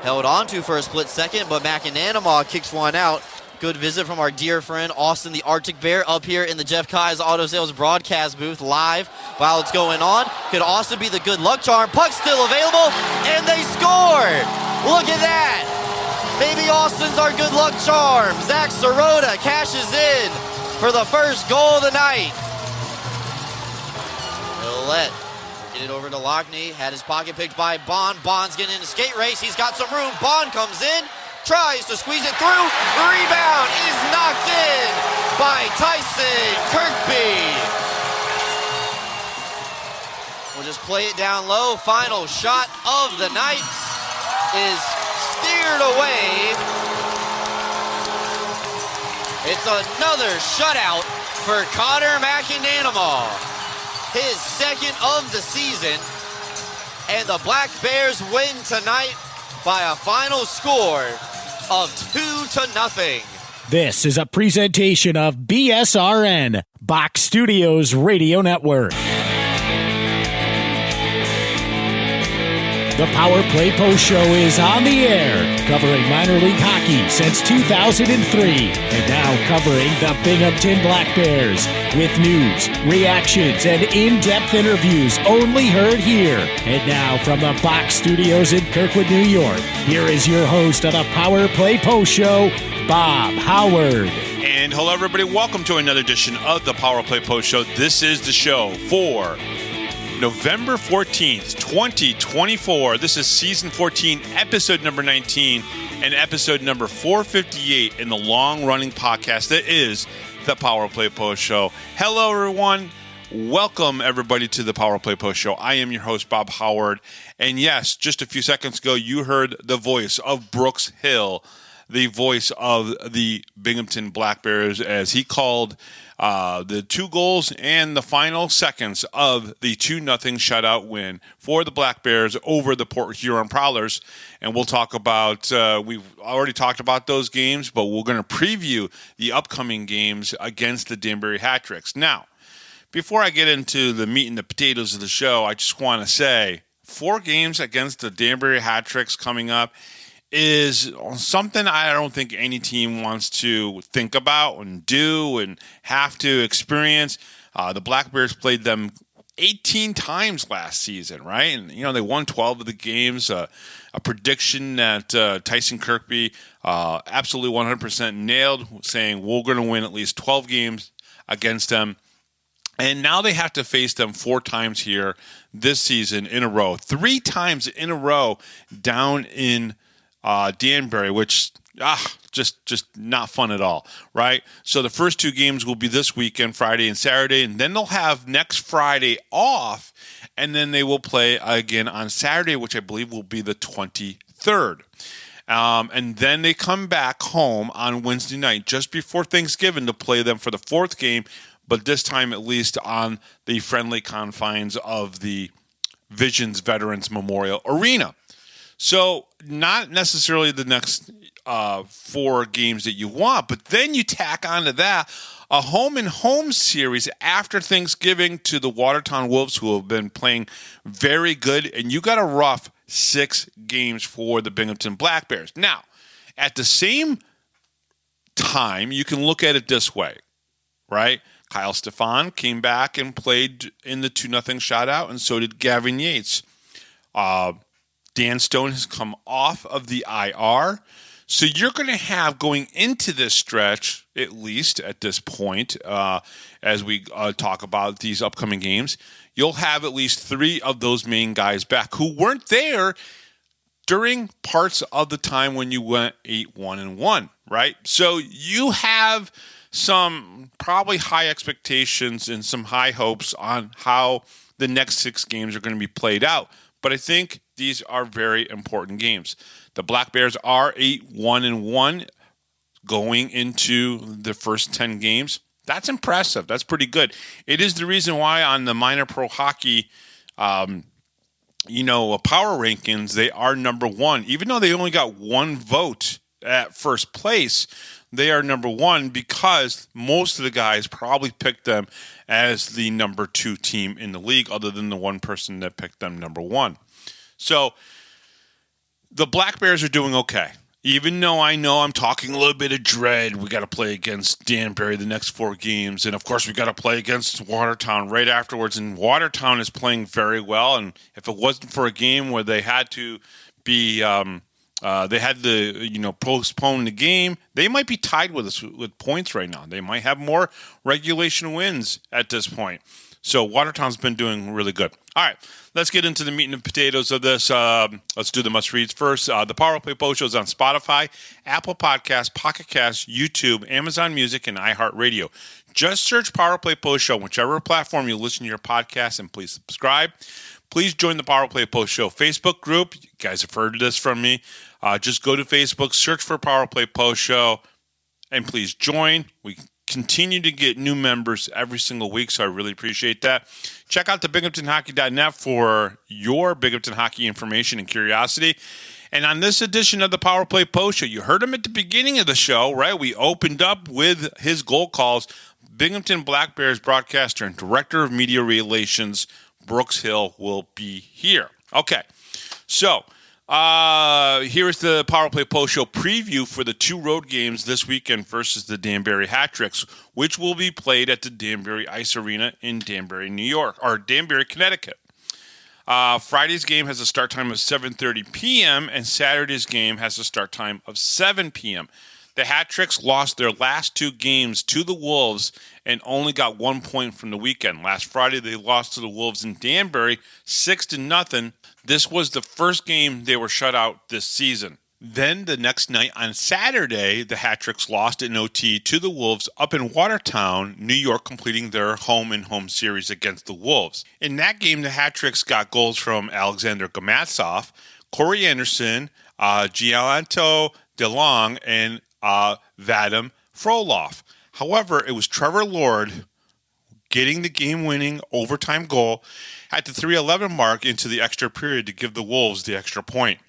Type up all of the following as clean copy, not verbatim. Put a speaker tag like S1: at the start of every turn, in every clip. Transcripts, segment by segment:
S1: held on to for a split second, but McAnanama kicks one out. Good visit from our dear friend Austin the Arctic Bear up here in the Jeff Kai's Auto Sales broadcast booth live while it's going on. Could Austin be the good luck charm? Puck's still available, and they score! Look at that! Maybe Austin's our good luck charm. Zach Sirota cashes in for the first goal of the night. Willett get it over to Lockney. Had his pocket picked by Bond. Bond's getting in a skate race. He's got some room. Bond comes in. Tries to squeeze it through. Rebound is knocked in by Tyson Kirkby. We'll just play it down low. Final shot of the night is steered away. It's another shutout for Connor McAnanama. His second of the season. And the Black Bears win tonight by a final score of 2-0.
S2: This is a presentation of BSRN, Box Studios Radio Network. The Power Play Post Show is on the air, covering minor league hockey since 2003, and now covering the Binghamton Black Bears with news, reactions, and in-depth interviews only heard here. And now from the Box Studios in Kirkwood, New York, here is your host of the Power Play Post Show, Bob Howard.
S3: And hello, everybody. Welcome to another edition of the Power Play Post Show. This is the show for November 14th, 2024. This is season 14, episode number 19, and episode number 458 in the long-running podcast that is the Power Play Post Show. Hello, everyone. Welcome, everybody, to the Power Play Post Show. I am your host, Bob Howard. And yes, just a few seconds ago, you heard the voice of Brooks Hill, the voice of the Binghamton Black Bears, as he called the 2 goals and the final seconds of the 2-0 shutout win for the Black Bears over the Port Huron Prowlers. And we'll talk about, we've already talked about those games, but we're going to preview the upcoming games against the Danbury Hat. Now, before I get into the meat and the potatoes of the show, I just want to say 4 games against the Danbury Hat coming up is something I don't think any team wants to think about and do and have to experience. The Black Bears played them 18 times last season, right? And, they won 12 of the games. A prediction that Tyson Kirkby absolutely 100% nailed, saying we're going to win at least 12 games against them. And now they have to face them 4 times here this season in a row. 3 times in a row down in Danbury, which just not fun at all, right? So the first 2 games will be this weekend, Friday and Saturday, and then they'll have next Friday off, and then they will play again on Saturday, which I believe will be the 23rd. And then they come back home on Wednesday night, just before Thanksgiving, to play them for the 4th game, but this time at least on the friendly confines of the Visions Veterans Memorial Arena. So not necessarily the next 4 games that you want, but then you tack onto that a home-and-home series after Thanksgiving to the Watertown Wolves, who have been playing very good, and you got a rough 6 games for the Binghamton Black Bears. Now, at the same time, you can look at it this way, right? Kyle Stefan came back and played in the 2-0 shutout, and so did Gavin Yates. Dan Stone has come off of the IR. So you're going to have, going into this stretch, at least at this point, as we talk about these upcoming games, you'll have at least 3 of those main guys back who weren't there during parts of the time when you went 8-1-1, right? So you have some probably high expectations and some high hopes on how the next 6 games are going to be played out. But I think these are very important games. The Black Bears are 8-1-1 going into the first 10 games. That's impressive. That's pretty good. It is the reason why on the minor pro hockey, power rankings, they are number 1. Even though they only got 1 vote at first place, they are number 1 because most of the guys probably picked them as the number 2 team in the league, other than the one person that picked them number 1. So The Black Bears are doing okay. Even though I know I'm talking a little bit of dread, we got to play against Danbury the next 4 games. And, of course, we got to play against Watertown right afterwards. And Watertown is playing very well. And if it wasn't for a game where they had to be postpone the game, they might be tied with us with points right now. They might have more regulation wins at this point. So Watertown's been doing really good. All right, let's get into the meat and potatoes of this. Let's do the must-reads first. The Power Play Post Show is on Spotify, Apple Podcasts, Pocket Casts, YouTube, Amazon Music, and iHeartRadio. Just search Power Play Post Show, whichever platform you listen to your podcast, and please subscribe. Please join the Power Play Post Show Facebook group. You guys have heard this from me. Just go to Facebook, search for Power Play Post Show, and please join. We continue to get new members every single week, so I really appreciate that. Check out the BinghamtonHockey.net for your Binghamton hockey information and curiosity. And on this edition of the Power Play Post Show, you heard him at the beginning of the show, right? We opened up with his goal calls. Binghamton Black Bears broadcaster and director of media relations, Brooks Hill, will be here. Okay, so here's the Power Play Post Show preview for the 2 road games this weekend versus the Danbury Hat, which will be played at the Danbury Ice Arena in Danbury, Connecticut. Friday's game has a start time of 7:30 p.m. and Saturday's game has a start time of 7 p.m. The Hat Tricks lost their last 2 games to the Wolves and only got 1 point from the weekend. Last Friday, they lost to the Wolves in Danbury 6-0. This was the first game they were shut out this season. Then the next night on Saturday, the Hat Tricks lost in OT to the Wolves up in Watertown, New York, completing their home-and-home series against the Wolves. In that game, the Hat Tricks got goals from Alexander Gamatsov, Corey Anderson, Gianto DeLong, and Vadim Frolov. However, it was Trevor Lord getting the game-winning overtime goal at the 3:11 mark into the extra period to give the Wolves the extra point.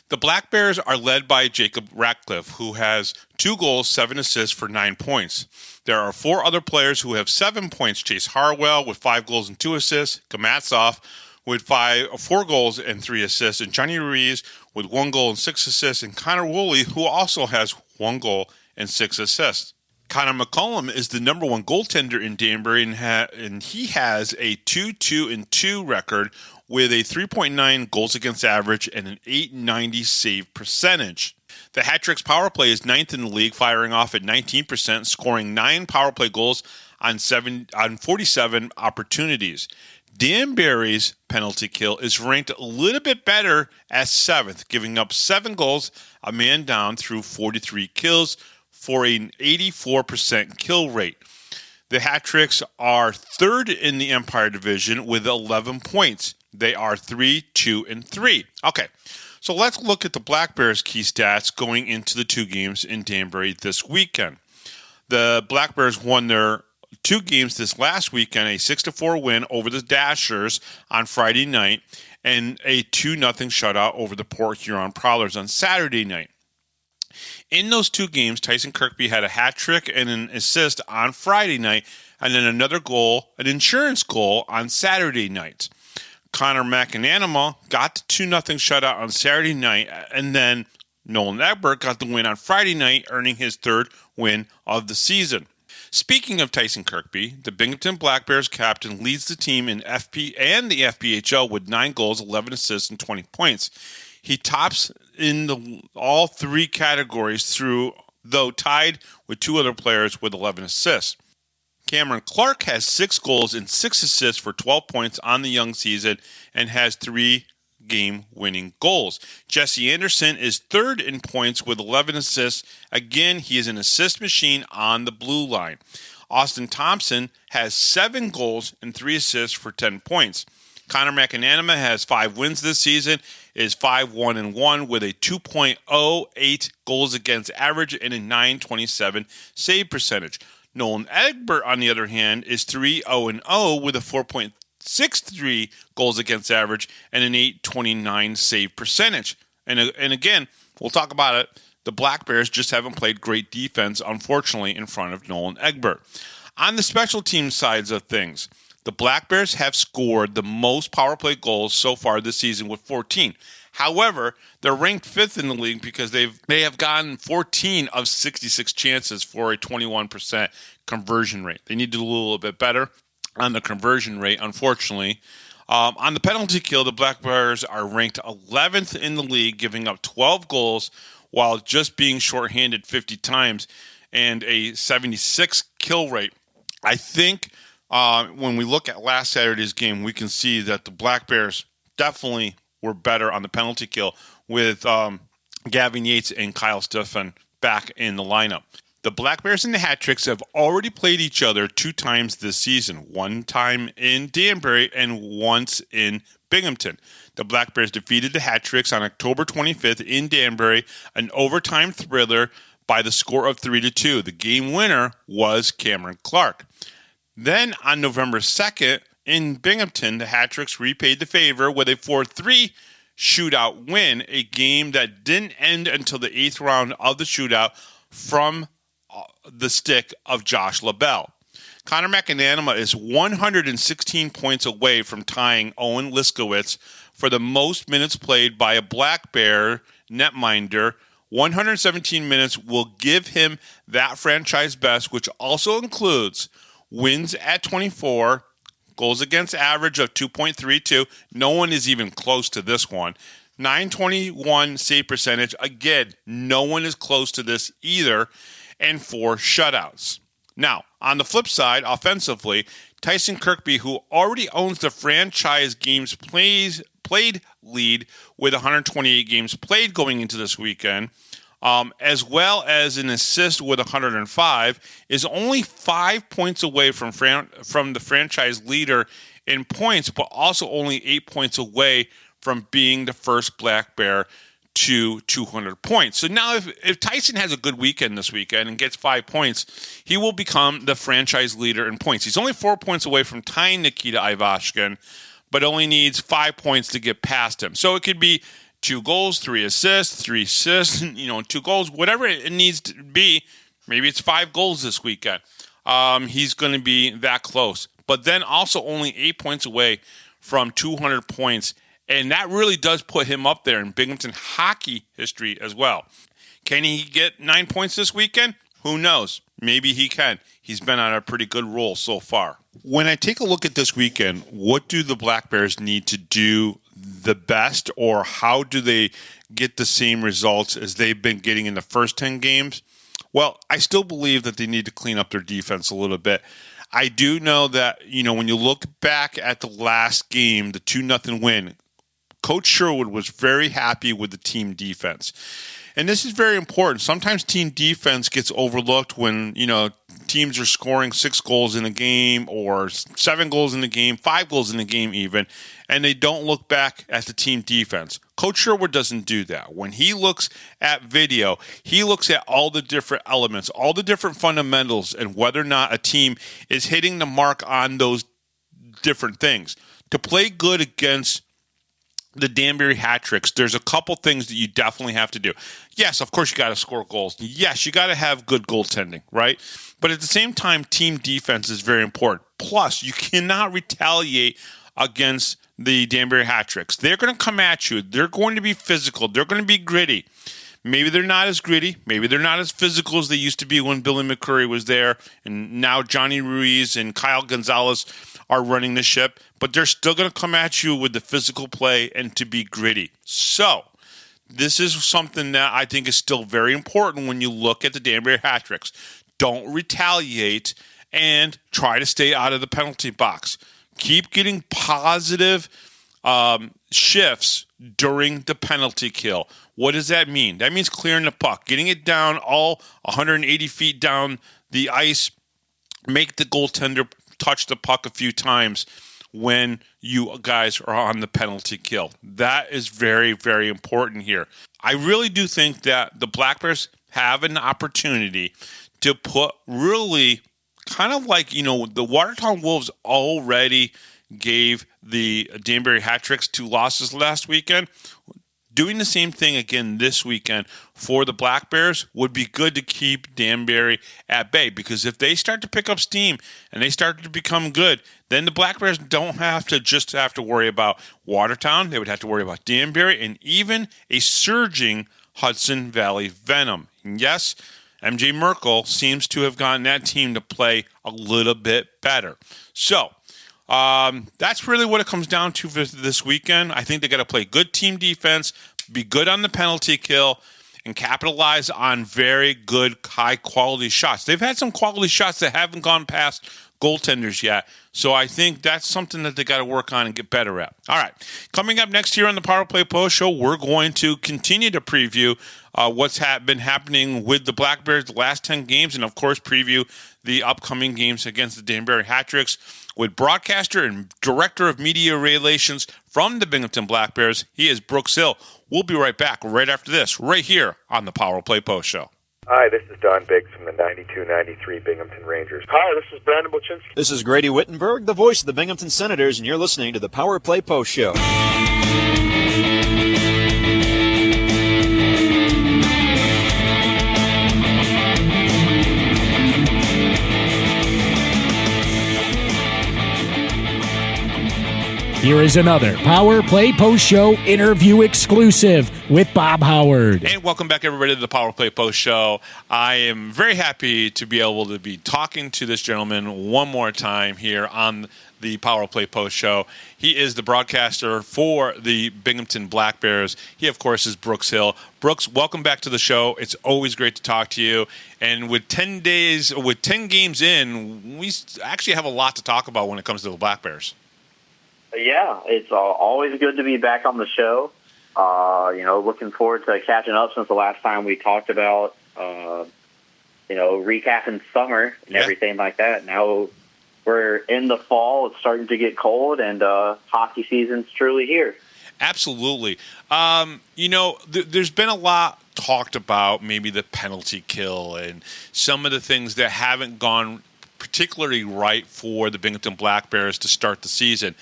S3: The Black Bears are led by Jacob Ratcliffe, who has 2 goals, 7 assists for 9 points. There are 4 other players who have 7 points. Chase Harwell with 5 goals and 2 assists, Gamatsov with 4 goals and 3 assists, and Johnny Ruiz with 1 goal and 6 assists, and Connor Woolley, who also has 1 goal and 6 assists. Connor McCollum is the number 1 goaltender in Danbury, and he has a 2-2-2 record with a 3.9 goals against average and an .890 save percentage. The Hat Tricks power play is 9th in the league, firing off at 19%, scoring 9 power play goals on 47 opportunities. Danbury's penalty kill is ranked a little bit better at 7th, giving up 7 goals, a man down through 43 kills for an 84% kill rate. The Hat Tricks are 3rd in the Empire Division with 11 points. They are 3-2-3. Okay, so let's look at the Black Bears' key stats going into the 2 games in Danbury this weekend. The Black Bears won their 2 games this last weekend, a 6-4 win over the Dashers on Friday night, and a 2-0 shutout over the Port Huron Prowlers on Saturday night. In those 2 games, Tyson Kirkby had a hat trick and an assist on Friday night, and then another goal, an insurance goal, on Saturday night. Connor McAnanama got the 2-0 shutout on Saturday night, and then Nolan Egbert got the win on Friday night, earning his 3rd win of the season. Speaking of Tyson Kirkby, the Binghamton Black Bears captain leads the team in FP and the FPHL with 9 goals, 11 assists, and 20 points. He tops in all 3 categories though tied with 2 other players with 11 assists. Cameron Clark has 6 goals and 6 assists for 12 points on the young season and has 3 game-winning goals. Jesse Anderson is 3rd in points with 11 assists. Again, he is an assist machine on the blue line. Austin Thompson has 7 goals and 3 assists for 10 points. Connor McAnanama has 5 wins this season, is 5-1-1 with a 2.08 goals against average and a .927 save percentage. Nolan Egbert, on the other hand, is 3-0-0 with a 4.63 goals against average and an .829 save percentage. And again, we'll talk about it. The Black Bears just haven't played great defense, unfortunately, in front of Nolan Egbert. On the special team sides of things, the Black Bears have scored the most power play goals so far this season with 14. However, they're ranked 5th in the league because they have gotten 14 of 66 chances for a 21% conversion rate. They need to do a little bit better on the conversion rate, unfortunately. On the penalty kill, the Black Bears are ranked 11th in the league, giving up 12 goals while just being shorthanded 50 times and a 76 kill rate. I think when we look at last Saturday's game, we can see that the Black Bears definitely were better on the penalty kill with Gavin Yates and Kyle Stephan back in the lineup. The Black Bears and the Hat Tricks have already played each other 2 times this season, one time in Danbury and once in Binghamton. The Black Bears defeated the Hat Tricks on October 25th in Danbury, an overtime thriller by the score of 3-2. The game winner was Cameron Clark. Then on November 2nd in Binghamton, the Hat Tricks repaid the favor with a 4-3 shootout win, a game that didn't end until the 8th round of the shootout from the stick of Josh LaBelle. Connor McAnanama is 116 points away from tying Owen Liskowitz for the most minutes played by a Black Bear netminder. 117 minutes will give him that franchise best, which also includes wins at 24, goals against average of 2.32. No one is even close to this one. 921 save percentage. Again, no one is close to this either. And 4 shutouts. Now, on the flip side, offensively, Tyson Kirkby, who already owns the franchise games played lead with 128 games played going into this weekend, as well as an assist with 105, is only 5 points away from the franchise leader in points, but also only 8 points away from being the first Black Bear to 200 points. So now if Tyson has a good weekend this weekend and gets 5 points, he will become the franchise leader in points. He's only 4 points away from tying Nikita Ivashkin, but only needs 5 points to get past him. So it could be 2 goals, 3 assists, 2 goals, whatever it needs to be. Maybe it's 5 goals this weekend. He's going to be that close. But then also only 8 points away from 200 points. And that really does put him up there in Binghamton hockey history as well. Can he get 9 points this weekend? Who knows? Maybe he can. He's been on a pretty good roll so far. When I take a look at this weekend, what do the Black Bears need to do the best, or how do they get the same results as they've been getting in the first 10 games? Well, I still believe that they need to clean up their defense a little bit. I do know that, when you look back at the last game, the 2-0 win, Coach Sherwood was very happy with the team defense. And this is very important. Sometimes team defense gets overlooked when, teams are scoring 6 goals in a game or 7 goals in the game, 5 goals in the game even, and they don't look back at the team defense. Coach Sherwood doesn't do that. When he looks at video, he looks at all the different elements, all the different fundamentals, and whether or not a team is hitting the mark on those different things. To play good against the Danbury Hat Tricks, there's a couple things that you definitely have to do. Yes, of course you got to score goals. Yes, you got to have good goaltending, right? But at the same time, team defense is very important. Plus, you cannot retaliate against the Danbury Hat Tricks. They're going to come at you. They're going to be physical. They're going to be gritty. Maybe they're not as gritty. Maybe they're not as physical as they used to be when Billy McCurry was there. And now Johnny Ruiz and Kyle Gonzalez are running the ship. But they're still going to come at you with the physical play and to be gritty. So this is something that I think is still very important when you look at the Danbury Hat Tricks. Don't retaliate and try to stay out of the penalty box. Keep getting positive shifts during the penalty kill. What does that mean? That means clearing the puck, getting it down all 180 feet down the ice, make the goaltender touch the puck a few times when you guys are on the penalty kill. That is very, very important here. I really do think that the Black Bears have an opportunity to put really kind of like, the Watertown Wolves already gave the Danbury Hat Tricks 2 losses last weekend. doing the same thing again this weekend for the Black Bears would be good to keep Danbury at bay, because if they start to pick up steam and they start to become good, then the Black Bears don't have to worry about Watertown. They would have to worry about Danbury and even a surging Hudson Valley Venom. And yes, MJ Merkel seems to have gotten that team to play a little bit better. So that's really what it comes down to for this weekend. I think they got to play good team defense, be good on the penalty kill, and capitalize on very good, high-quality shots. They've had some quality shots that haven't gone past goaltenders yet, so I think that's something that they got to work on and get better at. All right, coming up next here on the Power Play Post Show, we're going to continue to preview what's been happening with the Black Bears the last 10 games, and of course preview the upcoming games against the Danbury Hat with broadcaster and director of media relations from the Binghamton Black Bears. He is Brooks Hill. We'll be right back right after this, right here on the Power Play Post Show.
S4: Hi, this is Don Biggs from the 92-93 Binghamton Rangers.
S5: Hi, this is Brandon Buczynski.
S6: This is Grady Wittenberg, the voice of the Binghamton Senators, and you're listening to the Power Play Post Show.
S2: Here is another Power Play Post Show interview exclusive with Bob Howard.
S3: And welcome back, everybody, to the Power Play Post Show. I am very happy to be able to be talking to this gentleman one more time here on the Power Play Post Show. He is the broadcaster for the Binghamton Black Bears. He, of course, is Brooks Hill. Brooks, welcome back to the show. It's always great to talk to you. And with 10 games in, we actually have a lot to talk about when it comes to the Black Bears.
S7: Yeah, it's always good to be back on the show. Looking forward to catching up since the last time we talked about, recapping summer and everything like that. Now we're in the fall. It's starting to get cold, and hockey season's truly here.
S3: Absolutely. There's been a lot talked about maybe the penalty kill and some of the things that haven't gone particularly right for the Binghamton Black Bears to start the season.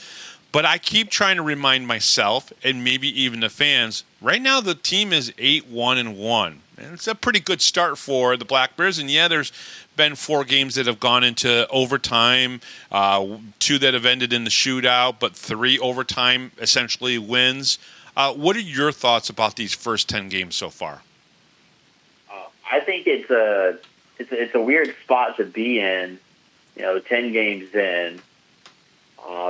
S3: But I keep trying to remind myself and maybe even the fans, right now the team is 8-1-1. And it's a pretty good start for the Black Bears. And yeah, there's been 4 games that have gone into overtime, 2 that have ended in the shootout, but 3 overtime essentially wins. What are your thoughts about these first 10 games so far?
S7: I think it's a weird spot to be in, 10 games in.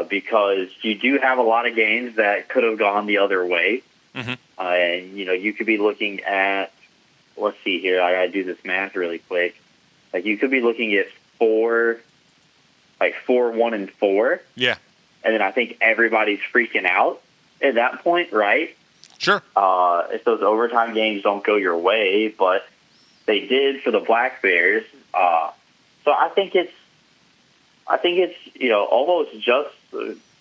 S7: Because you do have a lot of games that could have gone the other way. Mm-hmm. And, you could be looking at, let's see here, I got to do this math really quick. Like, you could be looking at 4-1-4.
S3: Yeah.
S7: And then I think everybody's freaking out at that point, right?
S3: Sure.
S7: If those overtime games don't go your way, but they did for the Black Bears. So I think it's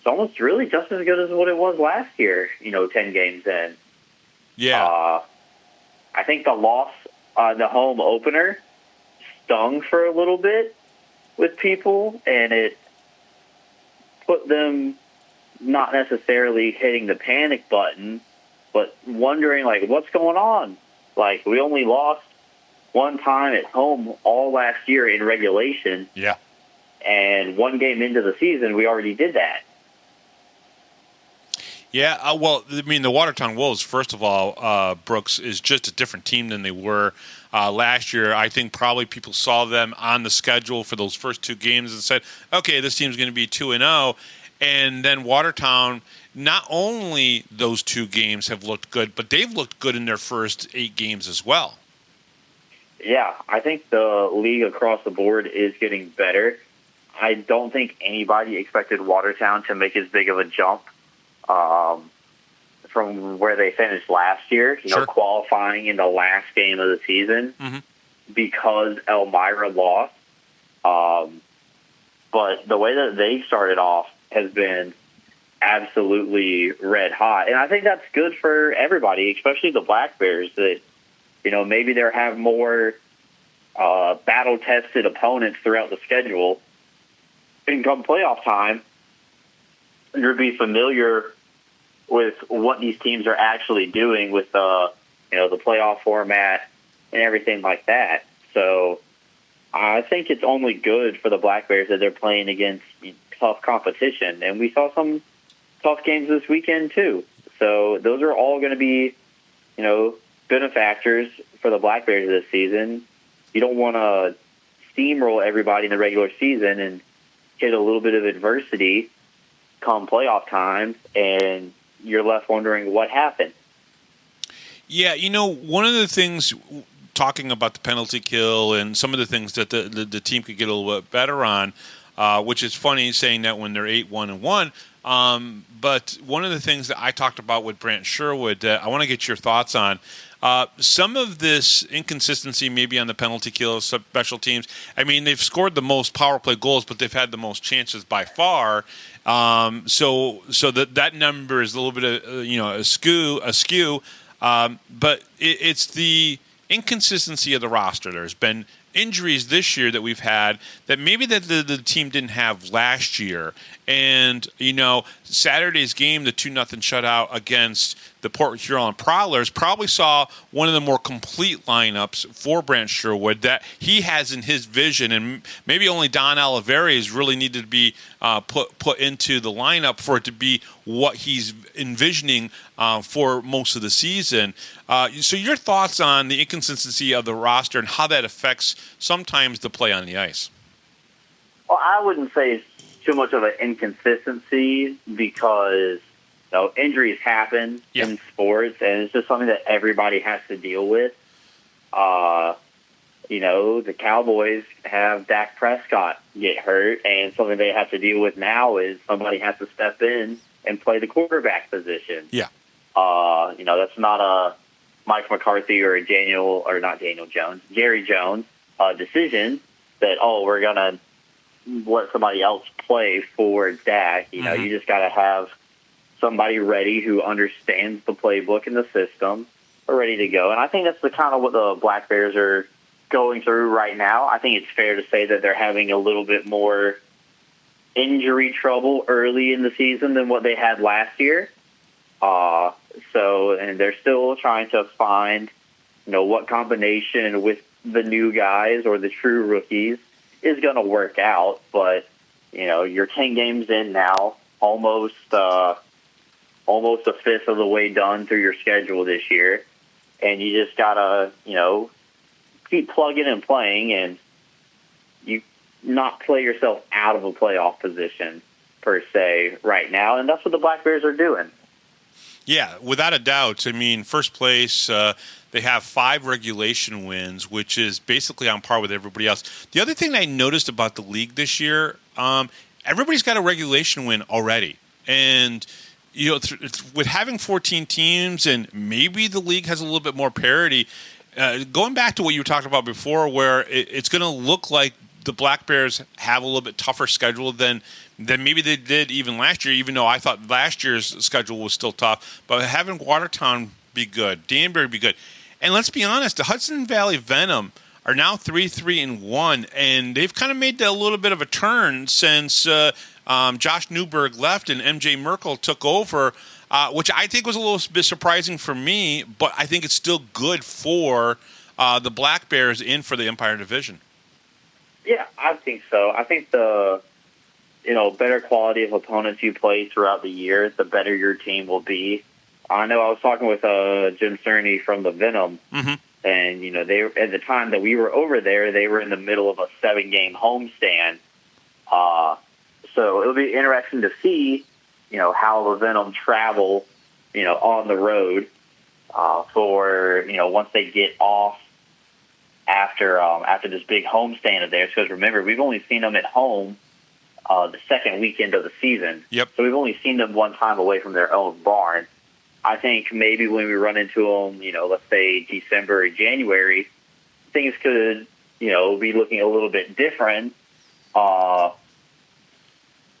S7: almost really just as good as what it was last year, 10 games in.
S3: Yeah.
S7: I think the loss on the home opener stung for a little bit with people, and it put them not necessarily hitting the panic button, but wondering, what's going on? We only lost one time at home all last year in regulation.
S3: Yeah.
S7: And 1 game into the season, we already did that.
S3: Yeah, the Watertown Wolves, first of all, Brooks, is just a different team than they were last year. I think probably people saw them on the schedule for those first 2 games and said, okay, this team's going to be 2-0. And then Watertown, not only those 2 games have looked good, but they've looked good in their first 8 games as well.
S7: Yeah, I think the league across the board is getting better. I don't think anybody expected Watertown to make as big of a jump from where they finished last year,
S3: Sure.
S7: Qualifying in the last game of the season because Elmira lost. But the way that they started off has been absolutely red hot. And I think that's good for everybody, especially the Black Bears, that, maybe they have more battle-tested opponents throughout the schedule. And come playoff time, you'll be familiar with what these teams are actually doing with the playoff format and everything like that. So I think it's only good for the Black Bears that they're playing against tough competition, and we saw some tough games this weekend too. So those are all going to be, benefactors for the Black Bears this season. You don't want to steamroll everybody in the regular season and hit a little bit of adversity come playoff time, and you're left wondering what happened.
S3: Yeah, one of the things, talking about the penalty kill and some of the things that the team could get a little bit better on, which is funny saying that when they're 8-1-1. But one of the things that I talked about with Brant Sherwood that I want to get your thoughts on, some of this inconsistency maybe on the penalty kill, special teams. I mean, they've scored the most power play goals, but they've had the most chances by far. So that number is a little bit askew. But it's the inconsistency of the roster. There's been injuries this year that we've had that maybe that the team didn't have last year. And, Saturday's game, the 2-0 shutout against the Port Huron Prowlers, probably saw one of the more complete lineups for Brant Sherwood that he has in his vision. And maybe only Don Oliveras really needed to be put into the lineup for it to be what he's envisioning for most of the season. So your thoughts on the inconsistency of the roster and how that affects sometimes the play on the ice?
S7: Well, I wouldn't say it's too much of an inconsistency because injuries happen in sports, and it's just something that everybody has to deal with. The Cowboys have Dak Prescott get hurt, and something they have to deal with now is somebody has to step in and play the quarterback position.
S3: Yeah.
S7: That's not a Mike McCarthy or Jerry Jones decision that, we're going to let somebody else play for Dak. You just got to have somebody ready who understands the playbook and the system are ready to go. And I think that's the kind of what the Black Bears are going through right now. I think it's fair to say that they're having a little bit more injury trouble early in the season than what they had last year. And they're still trying to find, what combination with the new guys or the true rookies is going to work out. But, you're 10 games in now, almost a fifth of the way done through your schedule this year. And you just got to, keep plugging and playing and you not play yourself out of a playoff position per se right now. And that's what the Black Bears are doing.
S3: Yeah, without a doubt. I mean, first place, they have 5 regulation wins, which is basically on par with everybody else. The other thing I noticed about the league this year, everybody's got a regulation win already. And, with having 14 teams and maybe the league has a little bit more parity, going back to what you were talking about before where it's going to look like the Black Bears have a little bit tougher schedule than maybe they did even last year, even though I thought last year's schedule was still tough. But having Watertown be good, Danbury be good. And let's be honest, the Hudson Valley Venom are now 3-1, and they've kind of made a little bit of a turn since Josh Newberg left and MJ Merkel took over, which I think was a little bit surprising for me, but I think it's still good for the Black Bears in for the Empire Division.
S7: Yeah, I think so. I think the better quality of opponents you play throughout the year, the better your team will be. I know I was talking with Jim Cerny from the Venom, and they at the time that we were over there, they were in the middle of a 7-game homestand. So it'll be interesting to see, how the Venom travel, on the road for once they get off after this big homestand of theirs. Because remember, we've only seen them at home the second weekend of the season.
S3: Yep.
S7: So we've only seen them one time away from their own barn. I think maybe when we run into them, let's say December or January, things could, be looking a little bit different.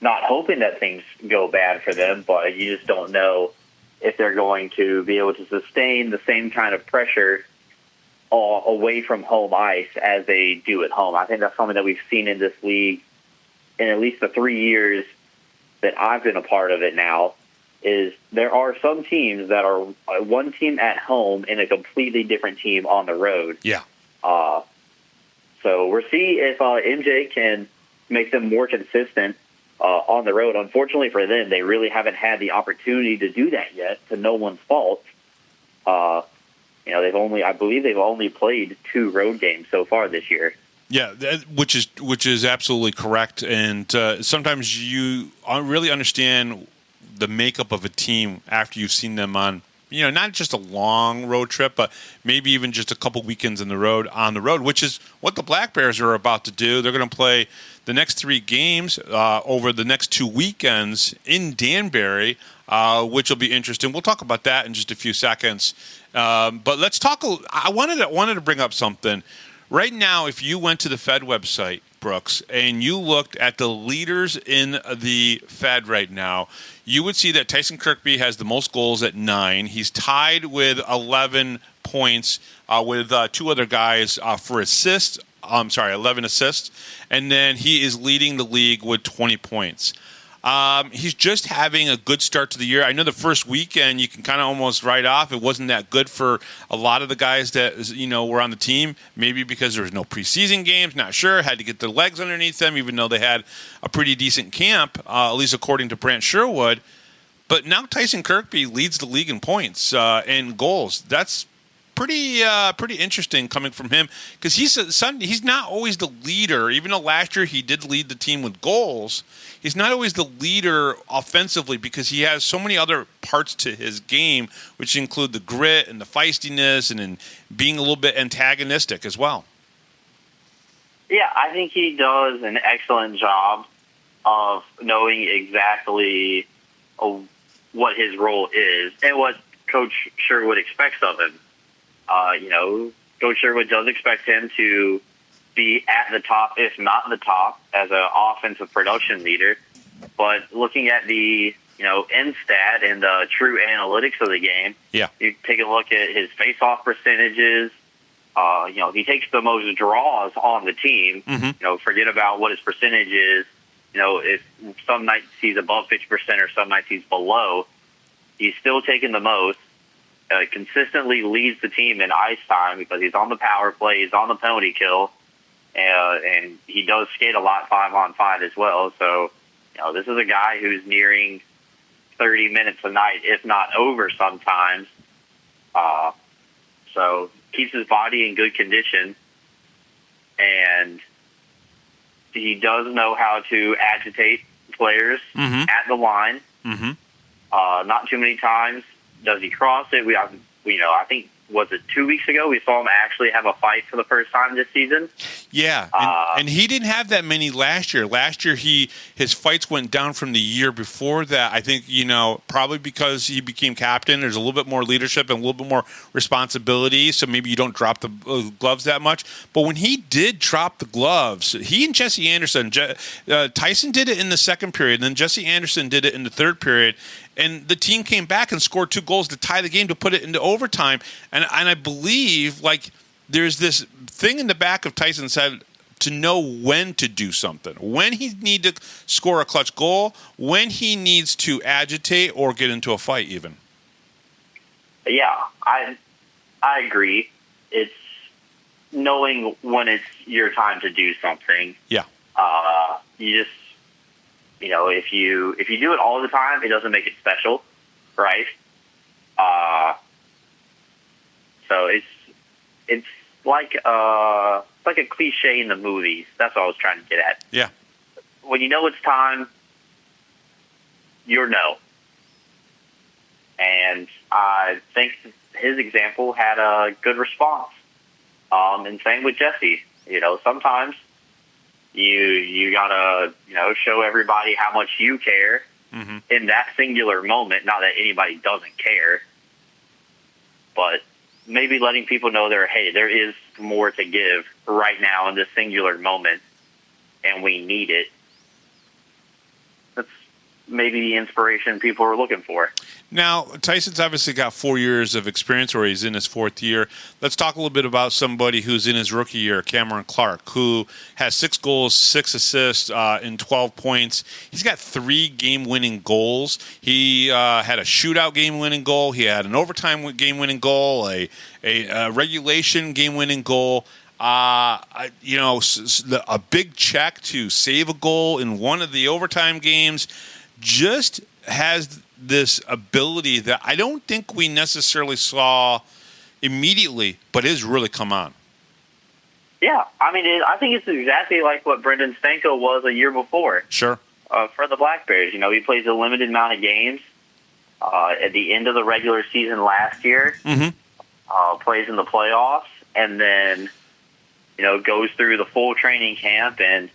S7: Not hoping that things go bad for them, but you just don't know if they're going to be able to sustain the same kind of pressure away from home ice as they do at home. I think that's something that we've seen in this league in at least the 3 years that I've been a part of it now. is there are some teams that are one team at home and a completely different team on the road.
S3: Yeah.
S7: So we'll see if MJ can make them more consistent on the road. Unfortunately for them, they really haven't had the opportunity to do that yet, to no one's fault. I believe they've only played 2 road games so far this year.
S3: Yeah, which is absolutely correct. And sometimes you really understand the makeup of a team after you've seen them on, not just a long road trip, but maybe even just a couple weekends on the road, which is what the Black Bears are about to do. They're going to play the next 3 games over the next 2 weekends in Danbury, which will be interesting. We'll talk about that in just a few seconds. But let's talk. I wanted to bring up something. Right now, if you went to the Fed website, Brooks, and you looked at the leaders in the Fed right now, you would see that Tyson Kirkby has the most goals at 9. He's tied with 11 points with 2 other guys for assists. 11 assists. And then he is leading the league with 20 points. He's just having a good start to the year. I know the first weekend you can kind of almost write off. It wasn't that good for a lot of the guys that were on the team, maybe because there was no preseason games, not sure, had to get their legs underneath them, even though they had a pretty decent camp, at least according to Brant Sherwood. But now Tyson Kirkby leads the league in points and goals. That's pretty interesting coming from him, because he's not always the leader. Even though last year he did lead the team with goals, he's not always the leader offensively, because he has so many other parts to his game, which include the grit and the feistiness and being a little bit antagonistic as well.
S7: Yeah, I think he does an excellent job of knowing exactly what his role is and what Coach Sherwood expects of him. Coach Sherwood does expect him to be at the top, if not the top, as an offensive production leader. But looking at the, NStat and the true analytics of the game, you take a look at his face-off percentages. He takes the most draws on the team. Mm-hmm. Forget about what his percentage is. If some nights he's above 50% or some nights he's below, he's still taking the most. Consistently leads the team in ice time because he's on the power play, he's on the penalty kill, and he does skate a lot 5-on-5 as well. So, this is a guy who's nearing 30 minutes a night, if not over sometimes. So keeps his body in good condition, and he does know how to agitate players at the line. Mm-hmm. Not too many times does he cross it. I think, was it 2 weeks ago, we saw him actually have a fight for the first time this season.
S3: Yeah, and he didn't have that many last year. Last year, his fights went down from the year before that. I think, probably because he became captain, there's a little bit more leadership and a little bit more responsibility, so maybe you don't drop the gloves that much. But when he did drop the gloves, he and Jesse Anderson, Tyson did it in the second period, and then Jesse Anderson did it in the third period. And the team came back and scored 2 goals to tie the game, to put it into overtime. And I believe, there's this thing in the back of Tyson's head to know when to do something, when he needs to score a clutch goal, when he needs to agitate or get into a fight even.
S7: Yeah, I agree. It's knowing when it's your time to do something.
S3: Yeah.
S7: You just... if you do it all the time, it doesn't make it special, right? So it's like a cliche in the movies. That's what I was trying to get at.
S3: Yeah.
S7: When you know it's time, you'll know. And I think his example had a good response. And same with Jesse. Sometimes you gotta, show everybody how much you care in that singular moment. Not that anybody doesn't care, but maybe letting people know there is more to give right now in this singular moment, and we need it. maybe the inspiration people are looking for.
S3: Now, Tyson's obviously got 4 years of experience, or he's in his 4th year. Let's talk a little bit about somebody who's in his rookie year, Cameron Clark, who has 6 goals, 6 assists, and 12 points. He's got 3 game-winning goals. He had a shootout game-winning goal. He had an overtime game-winning goal, a regulation game-winning goal. A big check to save a goal in one of the overtime games. Just has this ability that I don't think we necessarily saw immediately, but has really come on.
S7: Yeah, I mean, I think it's exactly like what Brendan Stanko was a year before.
S3: Sure.
S7: For the Black Bears, he plays a limited amount of games. At the end of the regular season last year, plays in the playoffs, and then goes through the full training camp and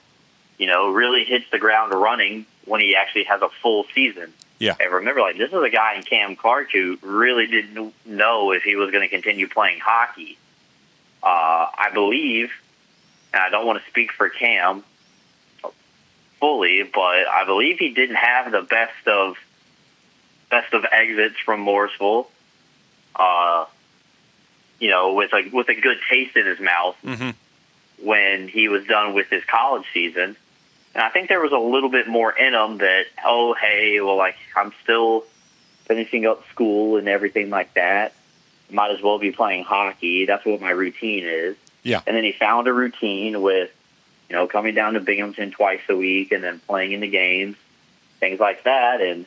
S7: really hits the ground running when he actually has a full season.
S3: Yeah.
S7: And remember, this is a guy in Cam Clark who really didn't know if he was going to continue playing hockey. I believe, and I don't want to speak for Cam fully, but I believe he didn't have the best of exits from Morrisville. With a good taste in his mouth when he was done with his college season. And I think there was a little bit more in him that, I'm still finishing up school and everything like that. Might as well be playing hockey. That's what my routine is.
S3: Yeah.
S7: And then he found a routine with, coming down to Binghamton twice a week and then playing in the games, things like that. And,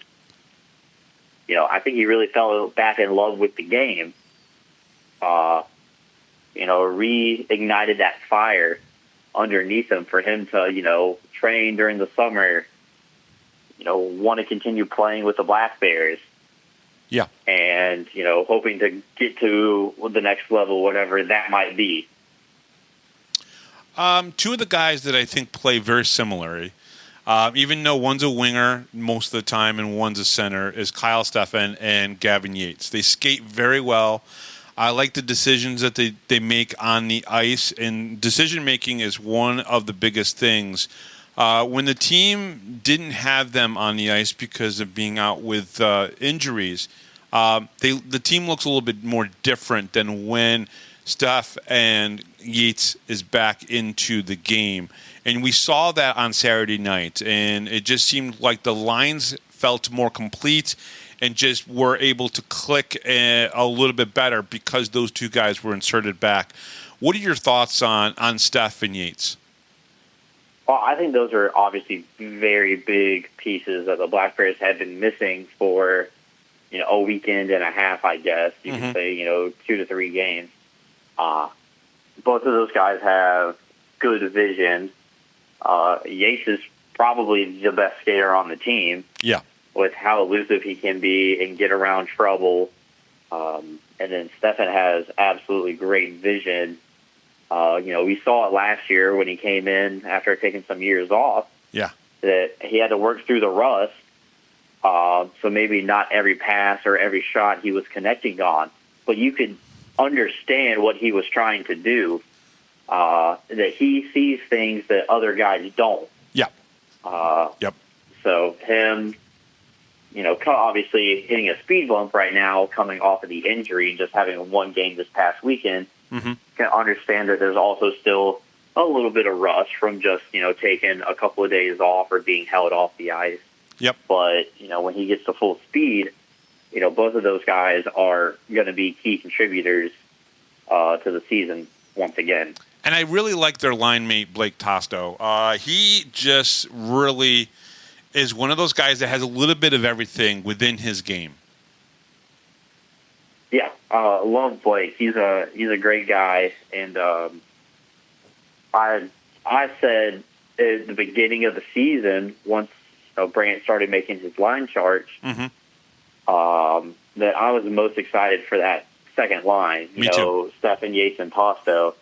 S7: I think he really fell back in love with the game. Reignited that fire underneath him for him to, train during the summer, want to continue playing with the Black Bears.
S3: Yeah.
S7: And, hoping to get to the next level, whatever that might be.
S3: 2 of the guys that I think play very similarly, even though one's a winger most of the time and one's a center, is Kyle Steffen and Gavin Yates. They skate very well. I like the decisions that they make on the ice, and decision-making is one of the biggest things. When the team didn't have them on the ice because of being out with injuries, the team looks a little bit more different than when Steph and Yates is back into the game. And we saw that on Saturday night, and it just seemed like the lines felt more complete and just were able to click a little bit better because those 2 guys were inserted back. What are your thoughts on Steph and Yates?
S7: Well, I think those are obviously very big pieces that the Black Bears have been missing for, a weekend and a half, I guess. You could say, 2 to 3 games. Both of those guys have good vision. Yates is probably the best skater on the team.
S3: Yeah.
S7: With how elusive he can be and get around trouble. And then Steffen has absolutely great vision. We saw it last year when he came in after taking some years off.
S3: Yeah.
S7: That he had to work through the rust. So maybe not every pass or every shot he was connecting on, but you could understand what he was trying to do. That he sees things that other guys don't.
S3: Yeah. Yep.
S7: So him, obviously hitting a speed bump right now, coming off of the injury, and just having 1 game this past weekend, can understand that there's also still a little bit of rust from just, taking a couple of days off or being held off the ice.
S3: Yep.
S7: But, when he gets to full speed, both of those guys are going to be key contributors to the season once again.
S3: And I really like their line mate, Blake Tosto. He just really is one of those guys that has a little bit of everything within his game.
S7: Yeah, love Blake. He's a great guy, and I said at the beginning of the season, once Brant started making his line charts, that I was the most excited for that second line.
S3: Me too.
S7: Steffen, Yates, and Tosto.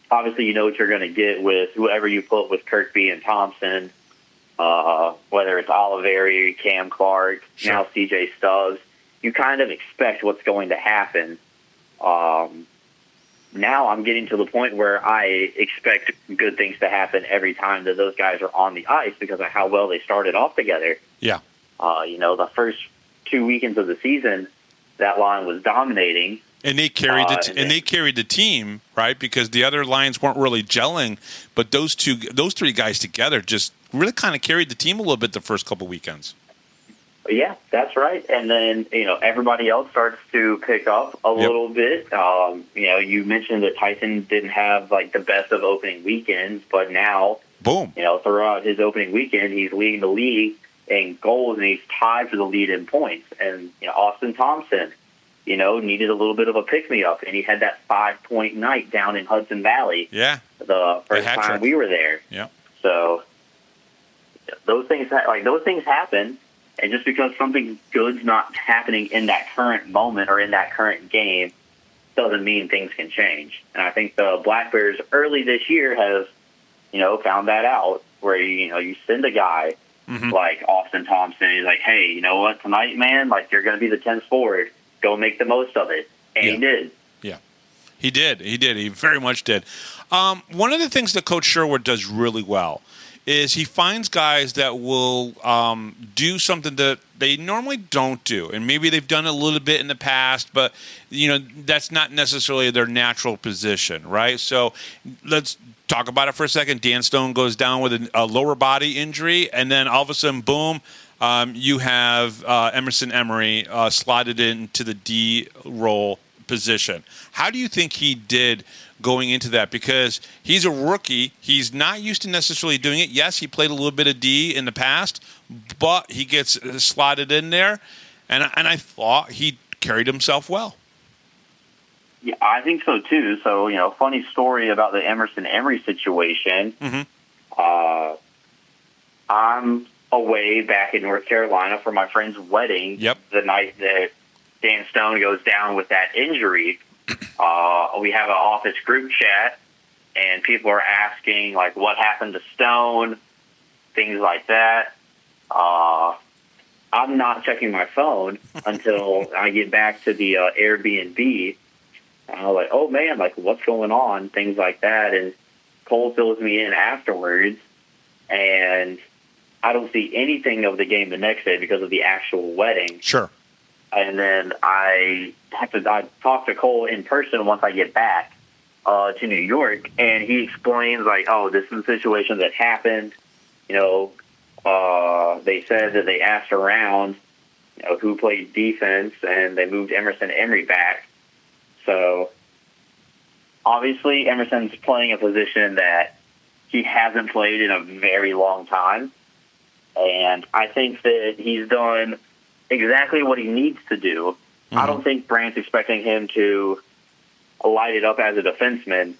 S7: Obviously, you know what you're going to get with whoever you put with Kirkby and Thompson, whether it's Oliveri, Cam Clark, now CJ Stubbs. You kind of expect what's going to happen. now I'm getting to the point where I expect good things to happen every time that those guys are on the ice because of how well they started off together.
S3: Yeah.
S7: The first 2 weekends of the season, that line was dominating.
S3: And they carried they carried the team, right? Because the other lines weren't really gelling, but those three guys together just really kind of carried the team a little bit the first couple weekends.
S7: Yeah, that's right. And then, everybody else starts to pick up a little bit. You mentioned that Tyson didn't have like the best of opening weekends, but now,
S3: boom,
S7: throughout his opening weekend, he's leading the league in goals and he's tied for the lead in points. And, Austin Thompson, needed a little bit of a pick-me-up, and he had that 5-point night down in Hudson Valley.
S3: Yeah.
S7: The first time we were there.
S3: Yeah.
S7: So those things happen, and just because something good's not happening in that current moment or in that current game doesn't mean things can change. And I think the Black Bears early this year have, found that out, where you send a guy like Austin Thompson, he's like, hey, you know what, tonight, man, like you're going to be the 10th forward. Go make the most of it. And he did. Yeah.
S3: He did. He very much did. One of the things that Coach Sherwood does really well is he finds guys that will do something that they normally don't do. And maybe they've done it a little bit in the past, but, that's not necessarily their natural position, right? So let's talk about it for a second. Dan Stone goes down with a lower body injury, and then all of a sudden, boom, you have Emerson Emery slotted into the D role position. How do you think he did going into that? Because he's a rookie. He's not used to necessarily doing it. Yes, he played a little bit of D in the past, but he gets slotted in there, and I thought he carried himself well.
S7: Yeah, I think so, too. So, funny story about the Emerson Emery situation. I'm away back in North Carolina for my friend's wedding. The night that Dan Stone goes down with that injury, we have an office group chat, and people are asking, like, what happened to Stone, things like that. I'm not checking my phone until I get back to the Airbnb. And I'm like, oh, man, like, what's going on, things like that. And Cole fills me in afterwards, and I don't see anything of the game the next day because of the actual wedding.
S3: Sure.
S7: And then I talk to Cole in person once I get back to New York, and he explains, like, oh, this is a situation that happened. They said that they asked around, who played defense, and they moved Emerson Emery back. So obviously Emerson's playing a position that he hasn't played in a very long time. And I think that he's done exactly what he needs to do. I don't think Brandt's expecting him to light it up as a defenseman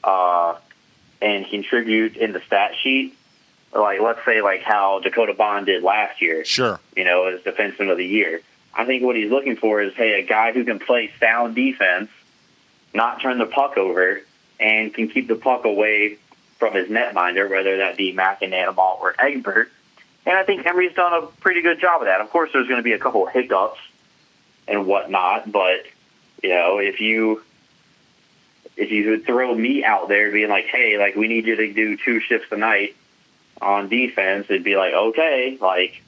S7: and contribute in the stat sheet. Like, let's say, like how Dakota Bond did last year.
S3: Sure.
S7: As defenseman of the year. I think what he's looking for is, hey, a guy who can play sound defense, not turn the puck over, and can keep the puck away from his netminder, whether that be McAnanama or Egbert. And I think Emery's done a pretty good job of that. Of course, there's going to be a couple of hiccups and whatnot, but if you would throw me out there being like, hey, like, we need you to do 2 shifts a night on defense, it'd be like, okay, like,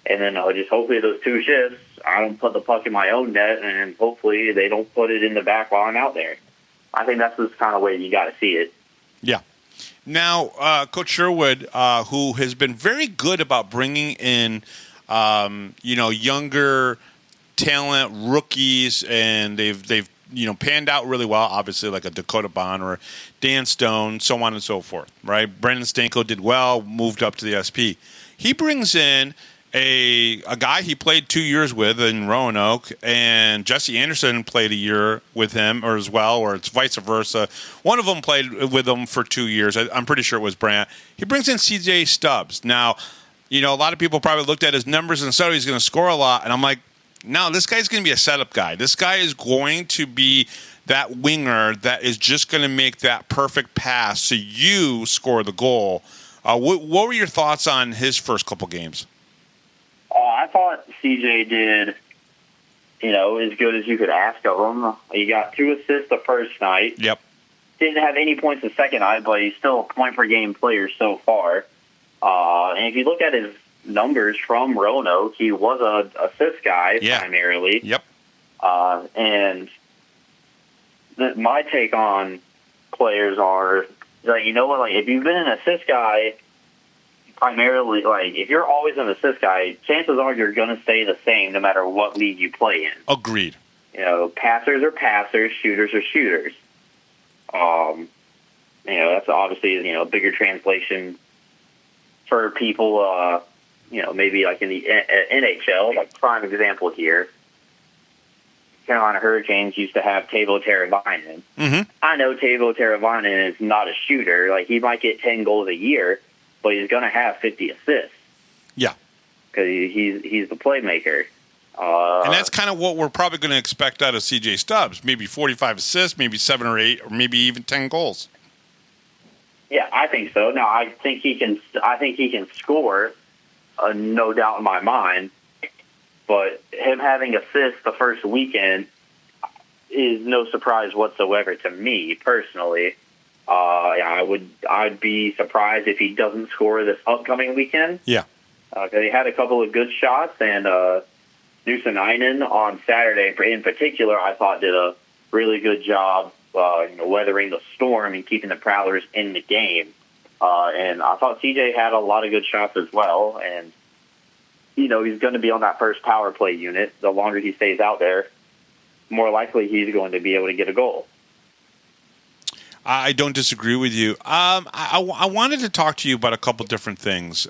S7: and then just hopefully those 2 shifts, I don't put the puck in my own net, and hopefully they don't put it in the back while I'm out there. I think that's the kind of way you got to see it.
S3: Yeah. Now, Coach Sherwood, who has been very good about bringing in, younger talent, rookies, and they've panned out really well. Obviously, like a Dakota Bond or Dan Stone, so on and so forth. Right? Brendan Stanko did well, moved up to the SP. He brings in a guy he played 2 years with in Roanoke, and Jesse Anderson played a year with him or as well, or it's vice versa. One of them played with him for 2 years. I'm pretty sure it was Brandt. He brings in CJ Stubbs. Now, a lot of people probably looked at his numbers and said he's going to score a lot, and I'm like, no, this guy's going to be a setup guy. This guy is going to be that winger that is just going to make that perfect pass so you score the goal. What were your thoughts on his first couple games?
S7: I thought CJ did as good as you could ask of him. He got 2 assists the first night.
S3: Yep.
S7: Didn't have any points the second night, but he's still a point-per-game player so far. And if you look at his numbers from Roanoke, he was an assist guy primarily.
S3: Yep.
S7: And my take on players are, if you've been an assist guy primarily, if you're always an assist guy, chances are you're going to stay the same no matter what league you play in.
S3: Agreed.
S7: Passers are passers, shooters are shooters. That's obviously, a bigger translation for people, maybe like in the NHL, like prime example here. Carolina Hurricanes used to have Teuvo Teravainen.
S3: Mm-hmm.
S7: I know Teuvo Teravainen is not a shooter. Like, he might get 10 goals a year, but he's going to have 50 assists.
S3: Yeah.
S7: Because he's the playmaker.
S3: And that's kind of what we're probably going to expect out of C.J. Stubbs. Maybe 45 assists, maybe 7 or 8, or maybe even 10 goals.
S7: Yeah, I think so. Now, I think he can score, no doubt in my mind. But him having assists the first weekend is no surprise whatsoever to me personally. I'd be surprised if he doesn't score this upcoming weekend.
S3: Yeah,
S7: because he had a couple of good shots, and Nuusanainen on Saturday in particular, I thought did a really good job, weathering the storm and keeping the Prowlers in the game. And I thought CJ had a lot of good shots as well, and he's going to be on that first power play unit. The longer he stays out there, more likely he's going to be able to get a goal.
S3: I don't disagree with you. I wanted to talk to you about a couple different things.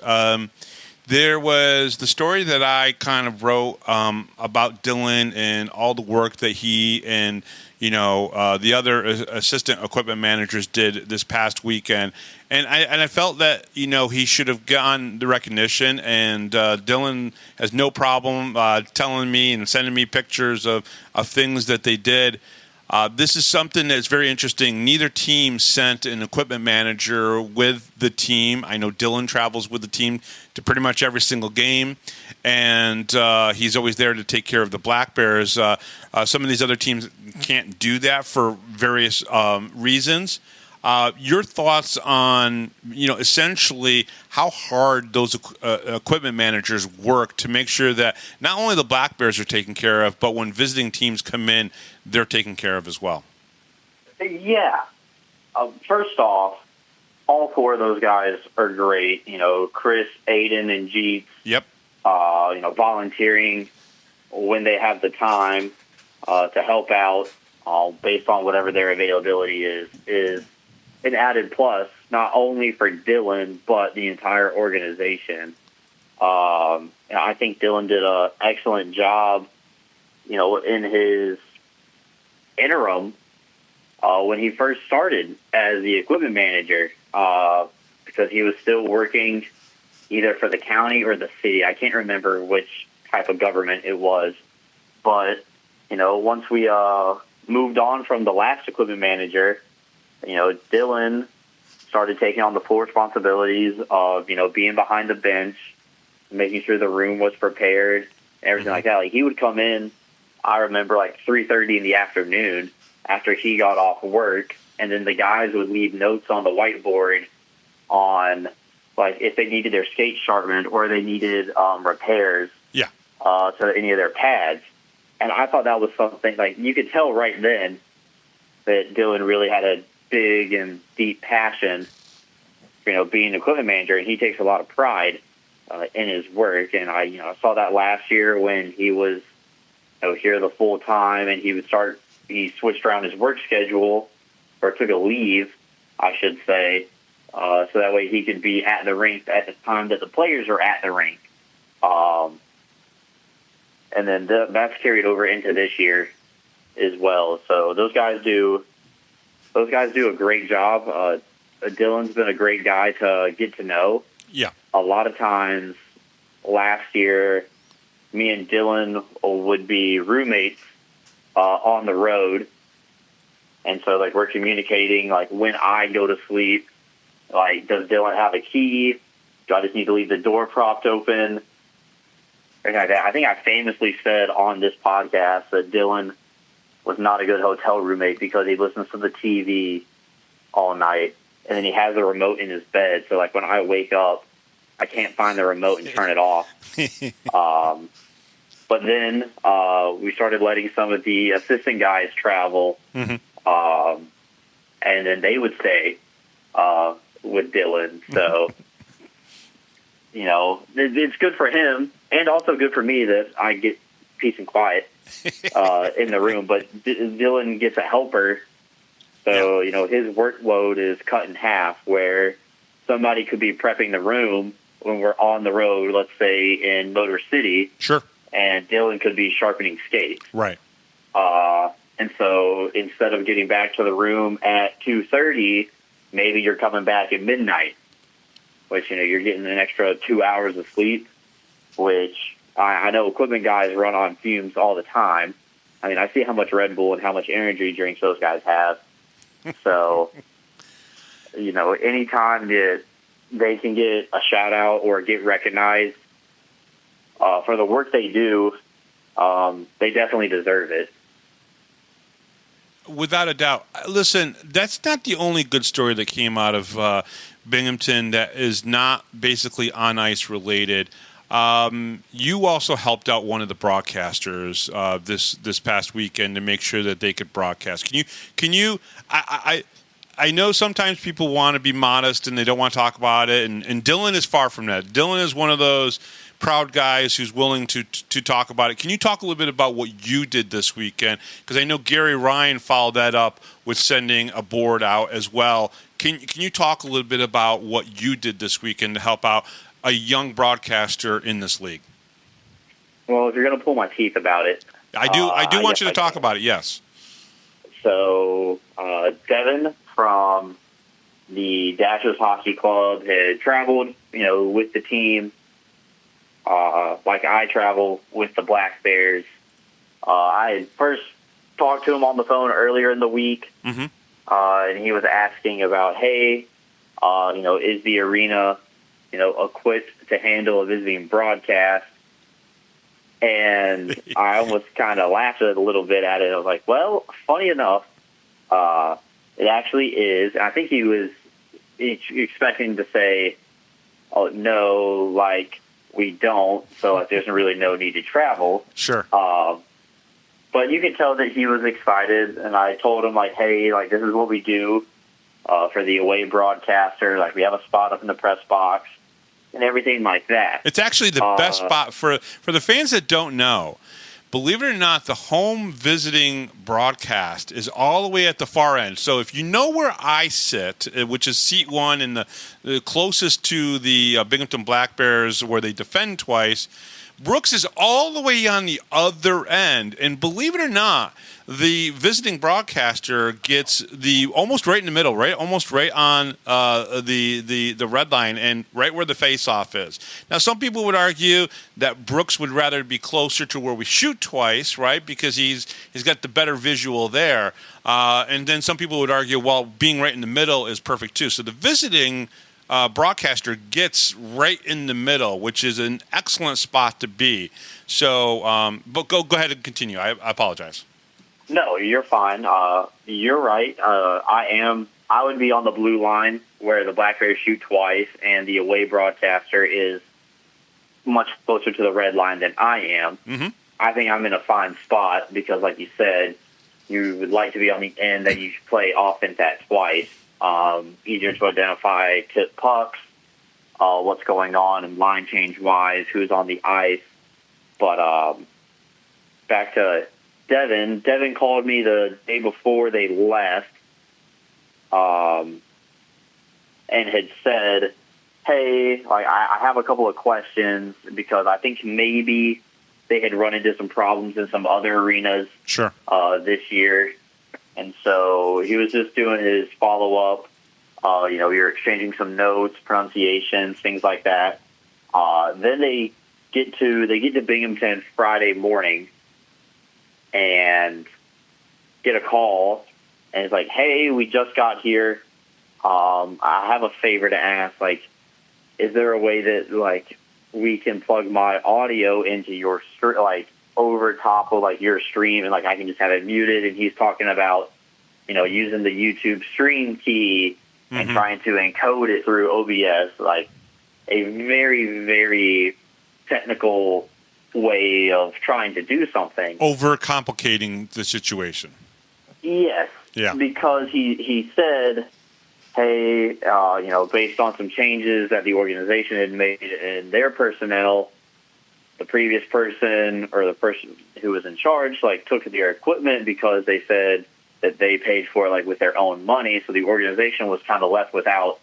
S3: There was the story that I kind of wrote about Dylan and all the work that he and the other assistant equipment managers did this past weekend, and I felt that he should have gotten the recognition. And Dylan has no problem telling me and sending me pictures of things that they did. This is something that's very interesting. Neither team sent an equipment manager with the team. I know Dylan travels with the team to pretty much every single game, and he's always there to take care of the Black Bears. Some of these other teams can't do that for various reasons. Your thoughts on, essentially how hard those equipment managers work to make sure that not only the Black Bears are taken care of, but when visiting teams come in, they're taken care of as well.
S7: Yeah. First off, all 4 of those guys are great. Chris, Aiden, and Jeets.
S3: Yep.
S7: Volunteering when they have the time to help out based on whatever their availability is an added plus, not only for Dylan, but the entire organization. I think Dylan did an excellent job, in his interim when he first started as the equipment manager, because he was still working either for the county or the city. I can't remember which type of government it was. But, once we moved on from the last equipment manager, Dylan started taking on the full responsibilities of, being behind the bench, making sure the room was prepared, everything like that. Like, he would come in, I remember, 3:30 in the afternoon after he got off work, and then the guys would leave notes on the whiteboard on, if they needed their skate sharpened or they needed repairs to any of their pads. And I thought that was something, you could tell right then that Dylan really had a big and deep passion for, being an equipment manager, and he takes a lot of pride in his work. And I saw that last year when he was here the full time, and he switched around his work schedule, or took a leave, I should say, so that way he could be at the rink at the time that the players are at the rink. And then that's carried over into this year as well. So those guys do a great job. Dylan's been a great guy to get to know.
S3: Yeah.
S7: A lot of times last year, me and Dylan would be roommates on the road. And so, we're communicating, when I go to sleep, does Dylan have a key? Do I just need to leave the door propped open? I think I famously said on this podcast that Dylan was not a good hotel roommate because he listens to the TV all night, and then he has the remote in his bed. So, like, when I wake up, I can't find the remote and turn it off. But then we started letting some of the assistant guys travel, and then they would stay with Dylan. So, you know, it's good for him and also good for me that I get peace and quiet in the room. But Dylan gets a helper. So, you know, his workload is cut in half where somebody could be prepping the room when we're on the road, let's say in Motor City.
S3: Sure.
S7: And Dylan could be sharpening skates.
S3: Right.
S7: And so instead of getting back to the room at 2:30, maybe you're coming back at midnight, which, you know, you're getting an extra 2 hours of sleep, which I know equipment guys run on fumes all the time. I mean, I see how much Red Bull and how much energy drinks those guys have. So, you know, anytime that they can get a shout out or get recognized for the work they do, they definitely deserve it.
S3: Without a doubt. Listen, that's not the only good story that came out of Binghamton that is not basically on ice related. You also helped out one of the broadcasters this past weekend to make sure that they could broadcast. Can you? I know sometimes people want to be modest and they don't want to talk about it, and Dylan is far from that. Dylan is one of those proud guys who's willing to talk about it. Can you talk a little bit about what you did this weekend? Because I know Gary Ryan followed that up with sending a board out as well. Can you talk a little bit about what you did this weekend to help out a young broadcaster in this league?
S7: Well, if you're going to pull my teeth about it,
S3: I do want you to talk about it. Yes.
S7: So Devin from the Dashers Hockey Club had traveled, you know, with the team. Like I travel with the Black Bears. I had first talked to him on the phone earlier in the week, and he was asking about, hey, you know, is the arena, you know, equipped to handle a visiting broadcast? And I almost kind of laughed a little bit at it. I was like, well, funny enough, it actually is. I think he was expecting to say, oh, no, like, we don't, so like, there's really no need to travel.
S3: Sure.
S7: But you can tell that he was excited, and I told him, like, hey, like, this is what we do for the away broadcaster. Like, we have a spot up in the press box and everything like that.
S3: It's actually the best spot for the fans that don't know. Believe it or not, the home visiting broadcast is all the way at the far end. So if you know where I sit, which is seat one and the closest to the Binghamton Black Bears where they defend twice, Brooks is all the way on the other end. And believe it or not, the visiting broadcaster gets almost right in the middle, right? Almost right on the red line and right where the face-off is. Now, some people would argue that Brooks would rather be closer to where we shoot twice, right? Because he's got the better visual there. And then some people would argue, well, being right in the middle is perfect too. So the visiting broadcaster gets right in the middle, which is an excellent spot to be. So, but go ahead and continue. I apologize.
S7: No, you're fine. You're right. I would be on the blue line where the Black Bears shoot twice, and the away broadcaster is much closer to the red line than I am. Mm-hmm. I think I'm in a fine spot because, like you said, you would like to be on the end that you play offense at twice. Easier to identify tip pucks, what's going on, and line change wise, who's on the ice. But back to Devin. Devin called me the day before they left, and had said, "Hey, like I have a couple of questions because I think maybe they had run into some problems in some other arenas this year." And so he was just doing his follow-up. We were exchanging some notes, pronunciations, things like that. Then they get to Binghamton Friday morning and get a call. And it's like, hey, we just got here. I have a favor to ask. Like, is there a way that, like, we can plug my audio into your over top of like your stream, and like I can just have it muted. And he's talking about, using the YouTube stream key and trying to encode it through OBS, like a very, very technical way of trying to do something.
S3: Overcomplicating the situation.
S7: Yes.
S3: Yeah.
S7: Because he said, hey, based on some changes that the organization had made in their personnel, the previous person or the person who was in charge, took their equipment because they said that they paid for it, with their own money. So the organization was kind of left without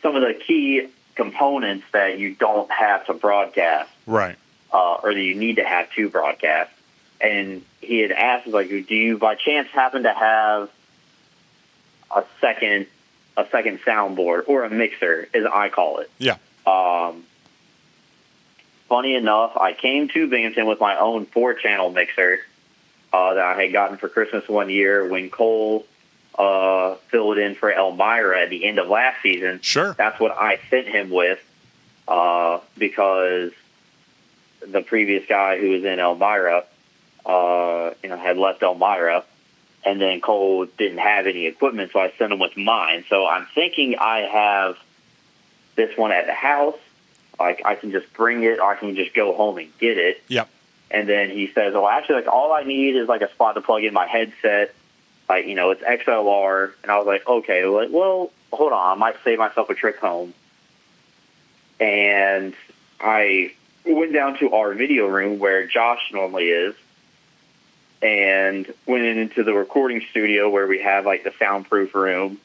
S7: some of the key components that you don't have to broadcast.
S3: Right.
S7: Or that you need to have to broadcast. And he had asked, do you by chance happen to have a second soundboard or a mixer, as I call it?
S3: Yeah.
S7: Funny enough, I came to Binghamton with my own 4-channel mixer that I had gotten for Christmas one year when Cole filled in for Elmira at the end of last season.
S3: Sure.
S7: That's what I sent him with because the previous guy who was in Elmira, had left Elmira, and then Cole didn't have any equipment, so I sent him with mine. So I'm thinking I have this one at the house. I can just bring it, or I can just go home and get it.
S3: Yep.
S7: And then he says, actually, all I need is a spot to plug in my headset. It's XLR. And I was like, okay, well, hold on. I might save myself a trip home. And I went down to our video room where Josh normally is and went into the recording studio where we have the soundproof room.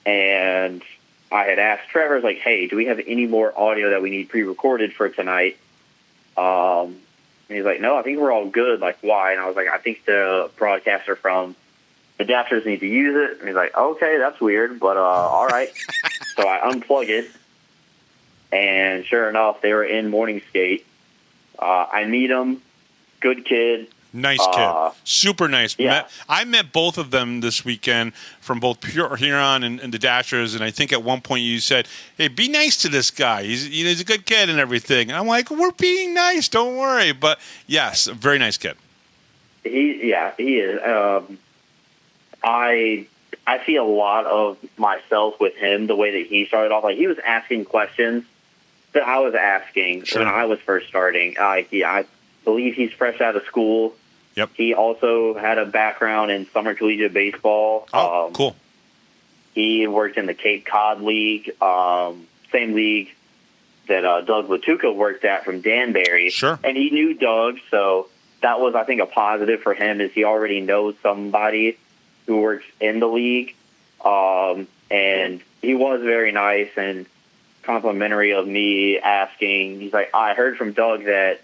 S7: And I had asked Trevor, I was hey, do we have any more audio that we need pre-recorded for tonight? And he's like, no, I think we're all good. Why? And I was like, I think the broadcaster from adapters need to use it. And he's like, okay, that's weird, but all right. So I unplug it. And sure enough, they were in morning skate. I meet him. Good kid.
S3: Nice kid. Super nice.
S7: Yeah.
S3: I met both of them this weekend from both Pure Huron and the Dashers, and I think at one point you said, hey, be nice to this guy. He's a good kid and everything. And I'm like, we're being nice. Don't worry. But, yes, a very nice kid.
S7: He is. I see a lot of myself with him, the way that he started off. He was asking questions that I was asking when I was first starting. I believe he's fresh out of school.
S3: Yep.
S7: He also had a background in summer collegiate baseball.
S3: Oh, cool.
S7: He worked in the Cape Cod League, same league that Doug Latuca worked at from Danbury.
S3: Sure.
S7: And he knew Doug, so that was, I think, a positive for him is he already knows somebody who works in the league. And he was very nice and complimentary of me asking. He's like, I heard from Doug that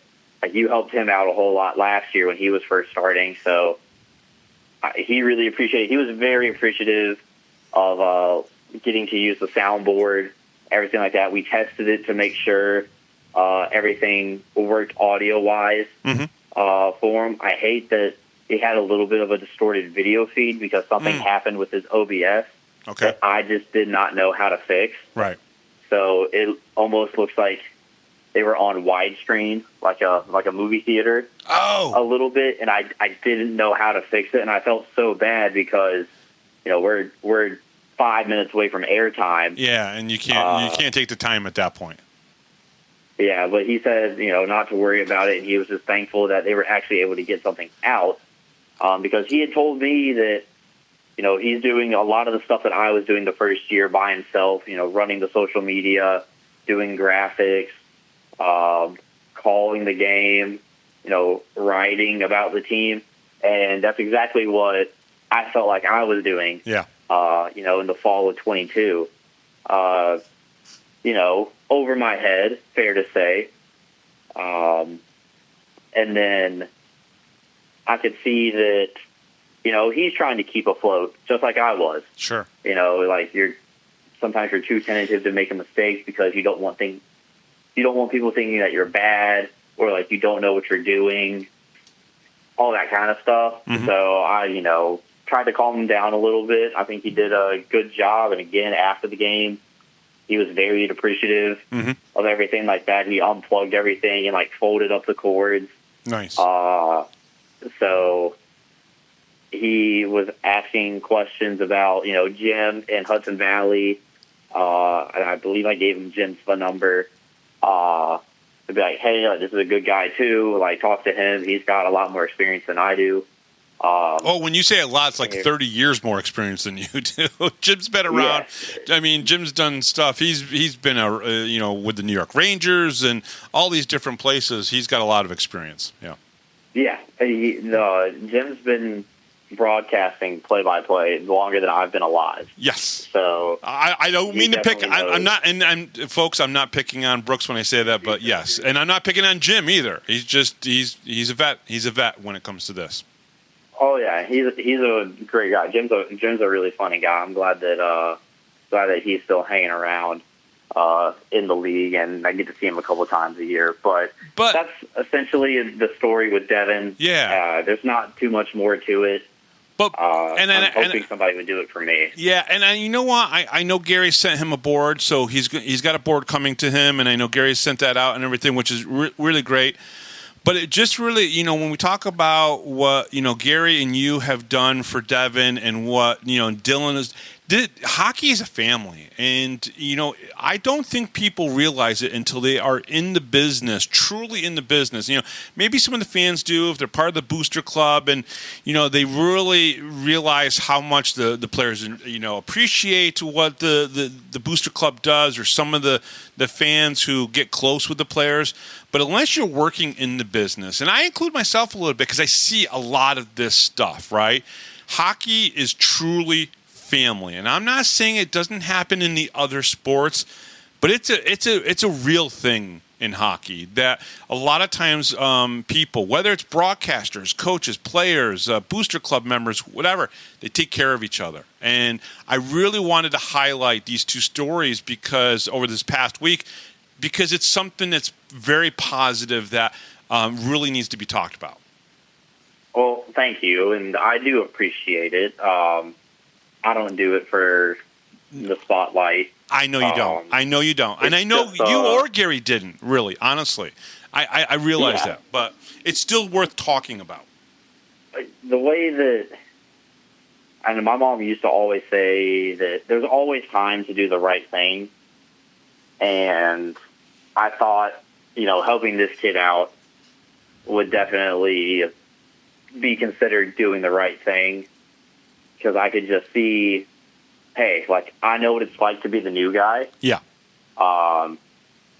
S7: you helped him out a whole lot last year when he was first starting. So he really appreciated it. He was very appreciative of getting to use the soundboard, everything like that. We tested it to make sure everything worked audio-wise for him. I hate that he had a little bit of a distorted video feed because something happened with his OBS that I just did not know how to fix.
S3: Right.
S7: So it almost looks like they were on widescreen, like a movie theater, a little bit, and I didn't know how to fix it, and I felt so bad because we're 5 minutes away from airtime.
S3: Yeah, and you can't take the time at that point.
S7: Yeah, but he said not to worry about it, and he was just thankful that they were actually able to get something out because he had told me that he's doing a lot of the stuff that I was doing the first year by himself. Running the social media, doing graphics. Calling the game, writing about the team, and that's exactly what I felt like I was doing.
S3: Yeah.
S7: In the fall of 22. Over my head, fair to say. And then I could see that, he's trying to keep afloat, just like I was.
S3: Sure.
S7: Sometimes you're too tentative to make a mistake because you don't want people thinking that you're bad or you don't know what you're doing, all that kind of stuff. So I, tried to calm him down a little bit. I think he did a good job. And again, after the game, he was very appreciative of everything like that. He unplugged everything and like folded up the cords.
S3: Nice.
S7: So he was asking questions about, Jim in Hudson Valley. And I believe I gave him Jim's phone number. To be like, hey, this is a good guy too. Like, talk to him. He's got a lot more experience than I do.
S3: When you say a lot, it's like 30 years more experience than you do. Jim's been around. Yeah. I mean, Jim's done stuff. He's been with the New York Rangers and all these different places. He's got a lot of experience. Yeah. Yeah.
S7: Jim's been broadcasting play-by-play longer than I've been alive.
S3: Yes.
S7: So
S3: I don't mean to pick. I'm not, and folks, I'm not picking on Brooks when I say that, but yes, and I'm not picking on Jim either. He's a vet. He's a vet when it comes to this.
S7: Oh yeah, he's a great guy. Jim's a really funny guy. I'm glad that he's still hanging around in the league, and I get to see him a couple of times a year. But that's essentially the story with Devin.
S3: Yeah,
S7: there's not too much more to it.
S3: But
S7: I'm hoping somebody would do it for me.
S3: Yeah, and you know what? I know Gary sent him a board, so he's got a board coming to him, and I know Gary sent that out and everything, which is really great. But it just really, when we talk about what, Gary and you have done for Devin and what, Dylan hockey is a family. And, I don't think people realize it until they are in the business, truly in the business. Maybe some of the fans do if they're part of the booster club and, they really realize how much the players, appreciate what the booster club does, or some of the fans who get close with the players. But unless you're working in the business, and I include myself a little bit because I see a lot of this stuff, right? Hockey is truly family. And I'm not saying it doesn't happen in the other sports, but it's a real thing in hockey that a lot of times people, whether it's broadcasters, coaches, players, booster club members, whatever, they take care of each other. And I really wanted to highlight these two stories because over this past week, because it's something that's very positive that really needs to be talked about.
S7: Well, thank you, and I do appreciate it. I don't do it for the spotlight.
S3: I know you don't. I know you don't. And I know just, you or Gary didn't, really, honestly. I realize that. But it's still worth talking about.
S7: The way that, and my mom used to always say that there's always time to do the right thing. And I thought, helping this kid out would definitely be considered doing the right thing. Because I could just see, hey, I know what it's like to be the new guy.
S3: Yeah.
S7: Not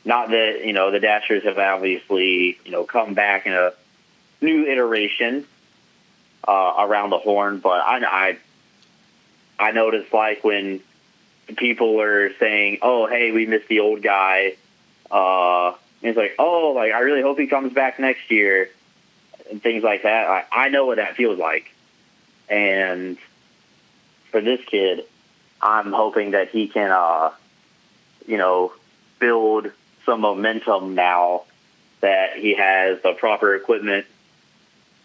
S7: that, the Dashers have obviously, come back in a new iteration around the horn, but I know what it's like when people are saying, oh, hey, we missed the old guy. And it's like, oh, I really hope he comes back next year and things like that. I know what that feels like. And for this kid, I'm hoping that he can, build some momentum now that he has the proper equipment,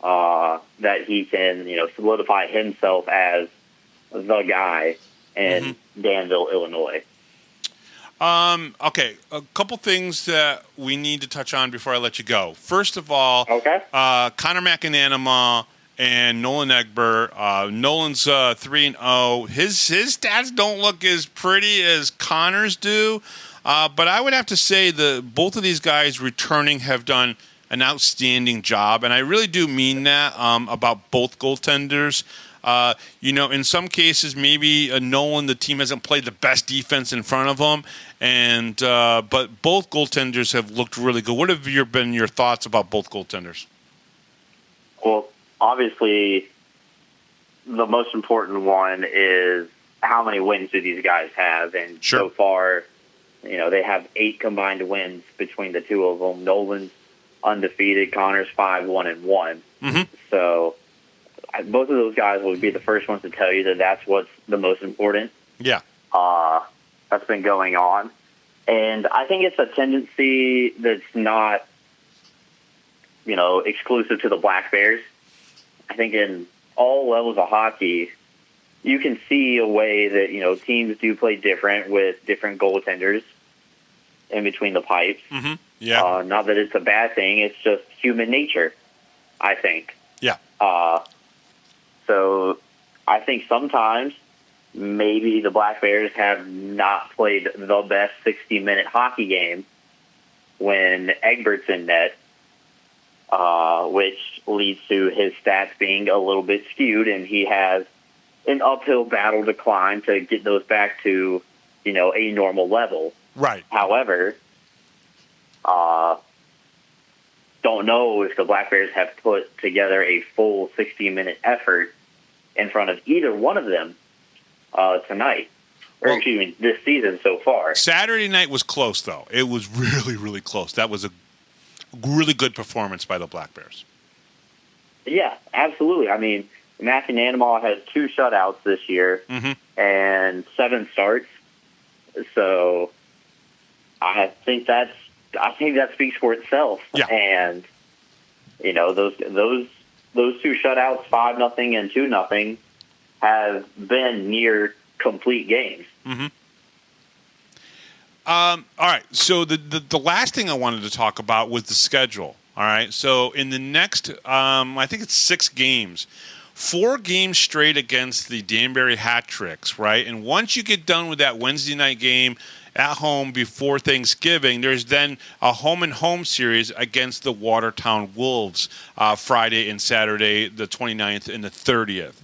S7: that he can, solidify himself as the guy in Danville, Illinois.
S3: Okay, a couple things that we need to touch on before I let you go. First of all, Connor McAnanama and Nolan Egbert. Nolan's 3-0. His stats don't look as pretty as Connor's do, but I would have to say that both of these guys returning have done an outstanding job, and I really do mean that about both goaltenders. In some cases, maybe Nolan, the team hasn't played the best defense in front of him, and but both goaltenders have looked really good. What have been your thoughts about both goaltenders?
S7: Well, obviously, the most important one is how many wins do these guys have, and so far, they have 8 combined wins between the two of them. Nolan's undefeated, Connor's 5-1-1. So both of those guys would be the first ones to tell you that that's what's the most important.
S3: Yeah.
S7: That's been going on. And I think it's a tendency that's not, exclusive to the Black Bears. I think in all levels of hockey, you can see a way that, teams do play different with different goaltenders in between the pipes.
S3: Mm-hmm. Yeah.
S7: Not that it's a bad thing. It's just human nature, I think.
S3: Yeah.
S7: So I think sometimes maybe the Black Bears have not played the best 60-minute hockey game when Egbert's in net, which leads to his stats being a little bit skewed, and he has an uphill battle to climb to get those back to, a normal level.
S3: Right.
S7: However, don't know if the Black Bears have put together a full 60-minute effort in front of either one of them tonight. Or, excuse me, this season so far.
S3: Saturday night was close, though. It was really, really close. That was a really good performance by the Black Bears.
S7: Yeah, absolutely. I mean, McAnanama has 2 shutouts this year and 7 starts. So I think that speaks for itself.
S3: Yeah.
S7: And those 2 shutouts, 5-0 and 2-0, have been near complete games.
S3: Mm-hmm. All right. So the last thing I wanted to talk about was the schedule. All right. So in the next, I think it's 6 games. 4 games straight against the Danbury Hat Tricks, right? And once you get done with that Wednesday night game at home before Thanksgiving, there's then a home-and-home series against the Watertown Wolves Friday and Saturday, the 29th and the 30th.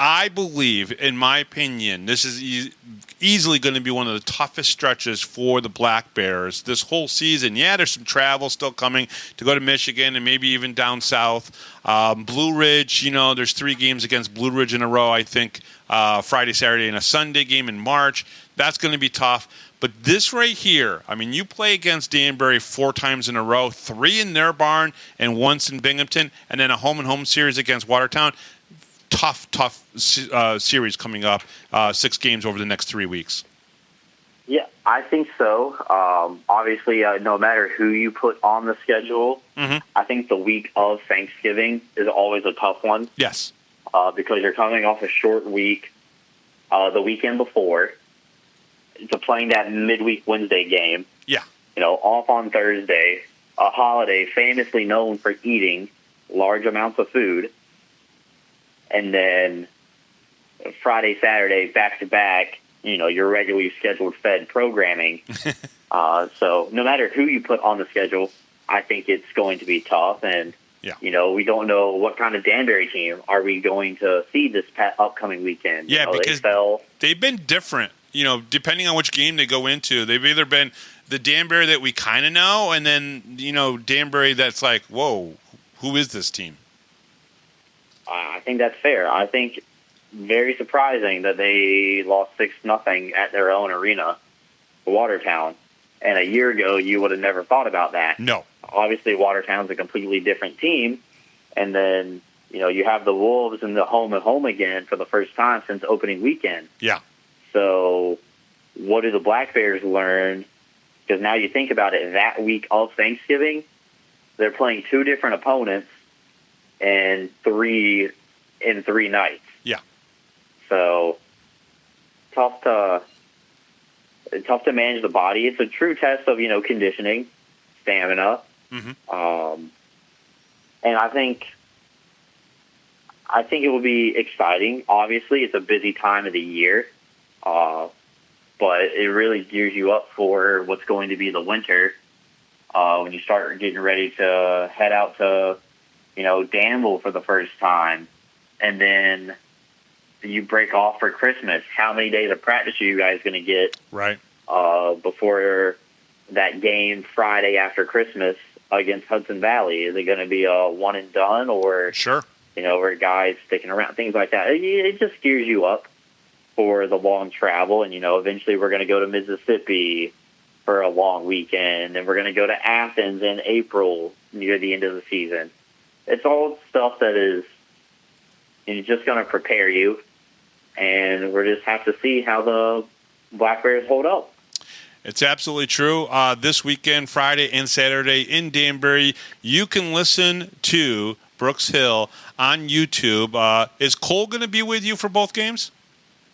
S3: I believe, in my opinion, this is easily going to be one of the toughest stretches for the Black Bears this whole season. Yeah, there's some travel still coming to go to Michigan and maybe even down south. Blue Ridge, there's 3 games against Blue Ridge in a row, I think, Friday, Saturday, and a Sunday game in March. That's going to be tough. But this right here, I mean, you play against Danbury 4 times in a row, 3 in their barn and once in Binghamton, and then a home-and-home series against Watertown. Tough series coming up, 6 games over the next 3 weeks.
S7: Yeah, I think so. Obviously, no matter who you put on the schedule, I think the week of Thanksgiving is always a tough one.
S3: Yes.
S7: Because you're coming off a short week the weekend before to playing that midweek Wednesday game.
S3: Yeah.
S7: Off on Thursday, a holiday famously known for eating large amounts of food. And then Friday, Saturday, back-to-back, your regularly scheduled Fed programming. So no matter who you put on the schedule, I think it's going to be tough. And, we don't know what kind of Danbury team are we going to see this upcoming weekend.
S3: Yeah, because they've been different, depending on which game they go into. They've either been the Danbury that we kind of know and then, Danbury that's like, whoa, who is this team?
S7: I think that's fair. I think very surprising that they lost 6-0 at their own arena, Watertown. And a year ago, you would have never thought about that.
S3: No.
S7: Obviously, Watertown's a completely different team. And then, you have the Wolves in the home and home again for the first time since opening weekend.
S3: Yeah.
S7: So what do the Black Bears learn? Because now you think about it, that week of Thanksgiving, they're playing 2 different opponents and 3 nights.
S3: Yeah.
S7: So tough to manage the body. It's a true test of conditioning, stamina, and I think it will be exciting. Obviously, it's a busy time of the year, but it really gears you up for what's going to be the winter when you start getting ready to head out to Danville for the first time, and then you break off for Christmas. How many days of practice are you guys going to get?
S3: Right.
S7: Before that game Friday after Christmas against Hudson Valley? Is it going to be a one and done, or
S3: sure,
S7: or guys sticking around, things like that? It just gears you up for the long travel, and eventually we're going to go to Mississippi for a long weekend, and we're going to go to Athens in April near the end of the season. It's all stuff that is just going to prepare you, and we'll just have to see how the Black Bears hold up.
S3: It's absolutely true. This weekend, Friday and Saturday in Danbury, you can listen to Brooks Hill on YouTube. Is Cole going to be with you for both games?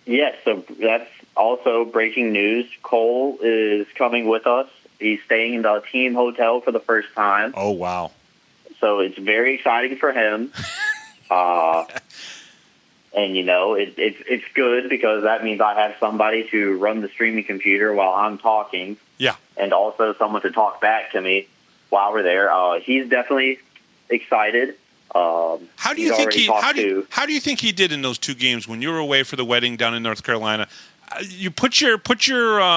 S7: Yes, so that's also breaking news. Cole is coming with us. He's staying in the team hotel for the first time.
S3: Oh, wow.
S7: So it's very exciting for him. And, it's good because that means I have somebody to run the streaming computer while I'm talking.
S3: Yeah.
S7: And also someone to talk back to me while we're there. He's definitely excited.
S3: How do you think he did in those 2 games when you were away for the wedding down in North Carolina? You put your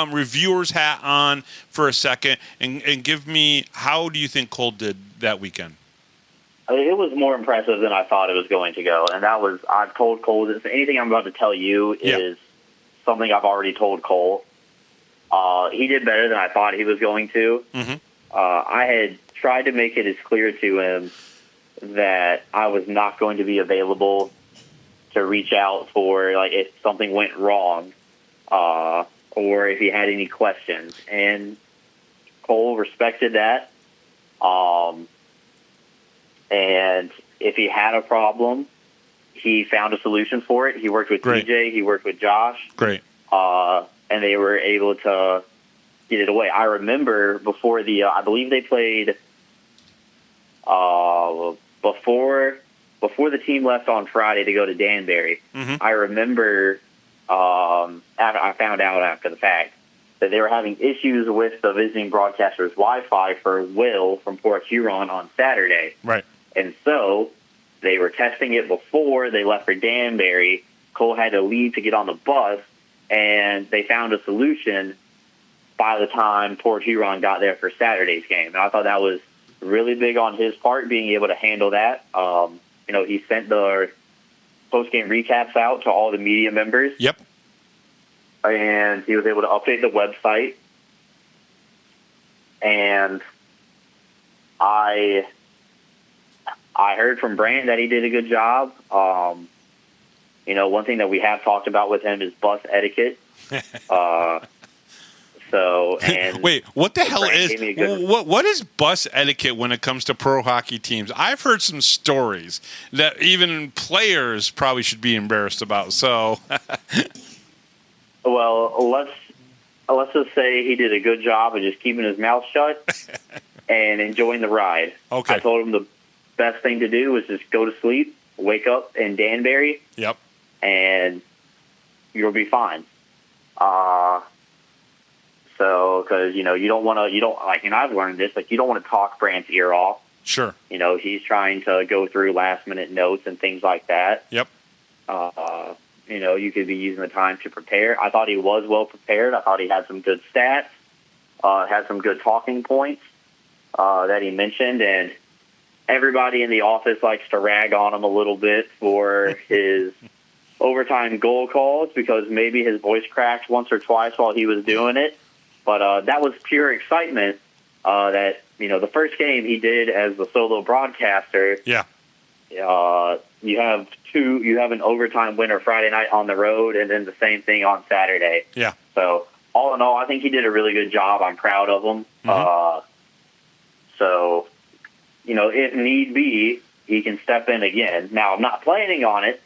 S3: reviewer's hat on for a second and give me, how do you think Cole did that weekend?
S7: It was more impressive than I thought it was going to go, and I've told Cole this. Anything I'm about to tell you is something I've already told Cole. He did better than I thought he was going to.
S3: Mm-hmm.
S7: I had tried to make it as clear to him that I was not going to be available to reach out for if something went wrong or if he had any questions. And Cole respected that. And if he had a problem, he found a solution for it. He worked with DJ. He worked with Josh.
S3: Great.
S7: And they were able to get it away. I remember before I believe they played before the team left on Friday to go to Danbury.
S3: Mm-hmm.
S7: I remember I found out after the fact that they were having issues with the visiting broadcaster's Wi-Fi for Will from Port Huron on Saturday.
S3: Right.
S7: And so they were testing it before they left for Danbury. Cole had to leave to get on the bus, and they found a solution by the time Port Huron got there for Saturday's game. And I thought that was really big on his part, being able to handle that. He sent the post-game recaps out to all the media members.
S3: Yep.
S7: And he was able to update the website. And I heard from Brand that he did a good job. One thing that we have talked about with him is bus etiquette.
S3: Wait, what the hell what is bus etiquette when it comes to pro hockey teams? I've heard some stories that even players probably should be embarrassed about. So,
S7: well, let's just say he did a good job of just keeping his mouth shut and enjoying the ride.
S3: Okay.
S7: I told him the best thing to do was just go to sleep, wake up in Danbury.
S3: Yep.
S7: And you'll be fine. Because you don't want to, and I've learned this, you don't want to talk Brand's ear off.
S3: Sure.
S7: He's trying to go through last minute notes and things like that.
S3: Yep.
S7: You could be using the time to prepare. I thought he was well prepared. I thought he had some good stats, had some good talking points that he mentioned, and everybody in the office likes to rag on him a little bit for his overtime goal calls because maybe his voice cracked once or twice while he was doing it. But that was pure excitement that, the first game he did as the solo broadcaster.
S3: Yeah.
S7: You have an overtime winner Friday night on the road and then the same thing on Saturday.
S3: Yeah.
S7: So all in all, I think he did a really good job. I'm proud of him.
S3: Mm-hmm.
S7: If need be, he can step in again. Now, I'm not planning on it.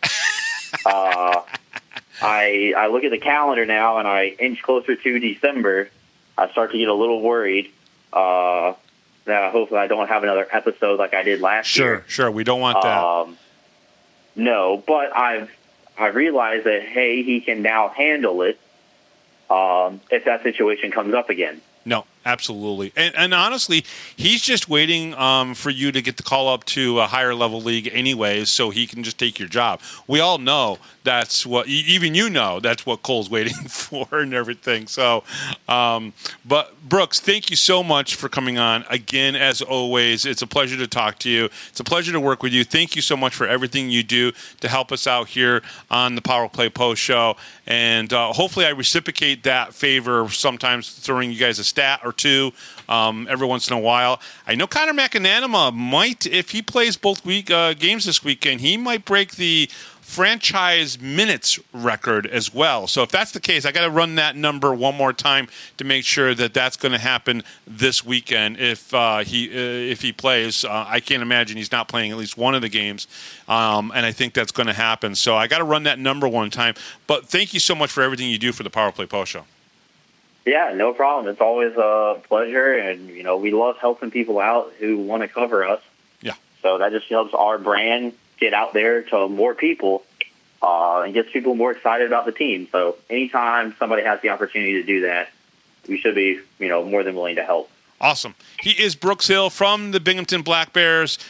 S7: I look at the calendar now, and I inch closer to December. I start to get a little worried that hopefully I don't have another episode like I did last year.
S3: Sure. We don't want that.
S7: No, but I realized that, hey, he can now handle it if that situation comes up again.
S3: No, absolutely. And honestly, he's just waiting for you to get the call up to a higher level league anyways, so he can just take your job. We all know that's what, even that's what Cole's waiting for and everything. So, but Brooks, thank you so much for coming on. Again, as always, it's a pleasure to talk to you. It's a pleasure to work with you. Thank you so much for everything you do to help us out here on the Power Play Post Show. And hopefully I reciprocate that favor, sometimes throwing you guys a stat or two every once in a while. I know Connor McAnanama might, if he plays both games this weekend, he might break the franchise minutes record as well. So if that's the case, I got to run that number one more time to make sure that that's going to happen this weekend if he plays. I can't imagine he's not playing at least one of the games, and I think that's going to happen. So I got to run that number one time. But thank you so much for everything you do for the Power Play Post Show.
S7: Yeah, no problem. It's always a pleasure, and we love helping people out who want to cover us.
S3: Yeah.
S7: So that just helps our brand get out there to more people, and gets people more excited about the team. So anytime somebody has the opportunity to do that, we should be, more than willing to help.
S3: Awesome. He is Brooks Hill from the Binghamton Black Bears.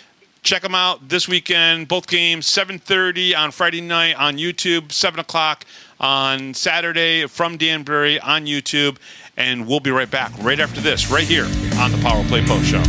S3: Check them out this weekend. Both games, 7:30 on Friday night on YouTube, 7 o'clock on Saturday from Danbury on YouTube. And we'll be right back right after this, right here on the Power Play Post Show.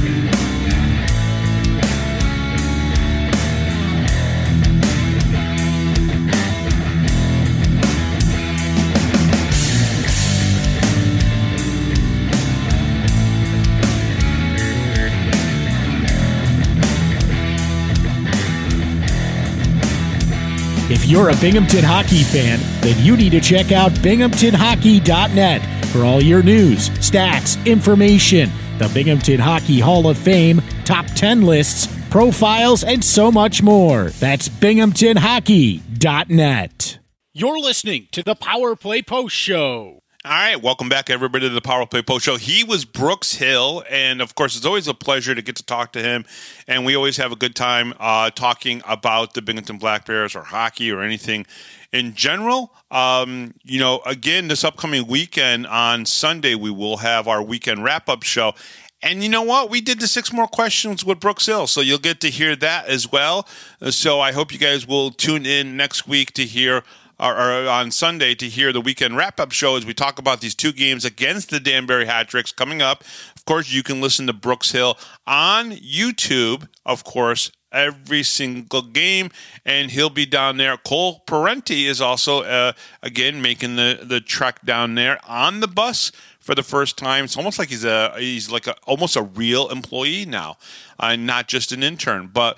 S2: If you're a Binghamton hockey fan, then you need to check out binghamtonhockey.net for all your news, stats, information, the Binghamton Hockey Hall of Fame, top 10 lists, profiles, and so much more. That's binghamtonhockey.net. You're listening to the Power Play Post Show.
S3: All right, welcome back, everybody, to the Power Play Post Show. He was Brooks Hill, and, of course, it's always a pleasure to get to talk to him, and we always have a good time talking about the Binghamton Black Bears or hockey or anything in general. Again, this upcoming weekend on Sunday, we will have our weekend wrap-up show. And you know what? We did the 6 more questions with Brooks Hill, so you'll get to hear that as well. So I hope you guys will tune in next week to hear or on Sunday to hear the weekend wrap-up show as we talk about these 2 games against the Danbury Hat coming up. Of course, you can listen to Brooks Hill on YouTube, of course, every single game, and he'll be down there. Cole Parenti is also, again, making the trek down there on the bus for the first time. It's almost like he's almost a real employee now, not just an intern. But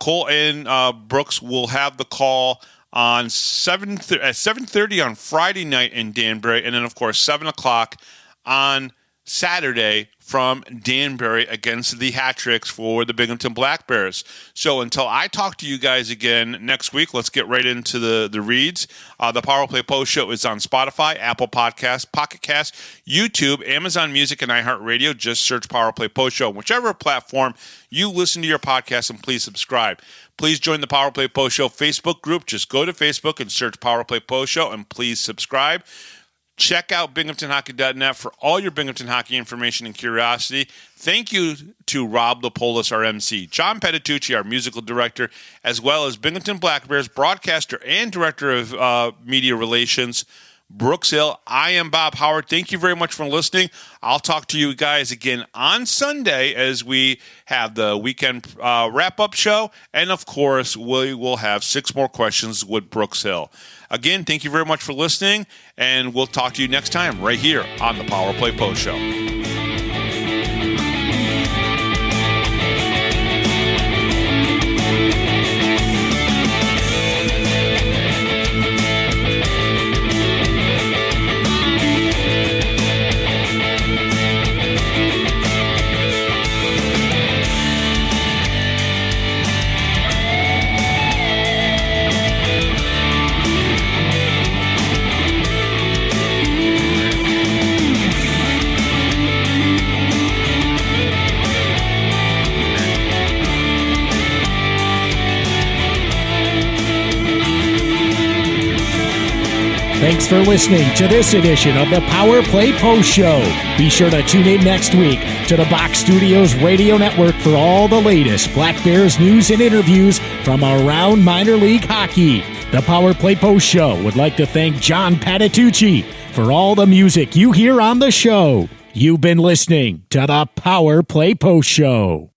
S3: Cole and Brooks will have the call on 7:30 on Friday night in Danbury, and then, of course, 7 o'clock on Saturday from Danbury against the Hat-Tricks for the Binghamton Black Bears. So until I talk to you guys again next week, let's get right into the reads. The Power Play Post Show is on Spotify, Apple Podcasts, Pocket Cast, YouTube, Amazon Music, and iHeartRadio. Just search Power Play Post Show. Whichever platform you listen to your podcast, and please subscribe. Please join the Power Play Post Show Facebook group. Just go to Facebook and search Power Play Post Show, and please subscribe. Check out binghamtonhockey.net for all your Binghamton hockey information and curiosity. Thank you to Rob Lepolis, our MC, John Petitucci, our musical director, as well as Binghamton Black Bears broadcaster and director of media relations, Brooks Hill. I am Bob Howard. Thank you very much for listening. I'll talk to you guys again on Sunday as we have the weekend wrap-up show. And, of course, we will have 6 more questions with Brooks Hill. Again, thank you very much for listening, and we'll talk to you next time right here on the Power Play Post Show.
S2: Thanks for listening to this edition of the Power Play Post Show. Be sure to tune in next week to the Box Studios Radio Network for all the latest Black Bears news and interviews from around minor league hockey. The Power Play Post Show would like to thank John Patitucci for all the music you hear on the show. You've been listening to the Power Play Post Show.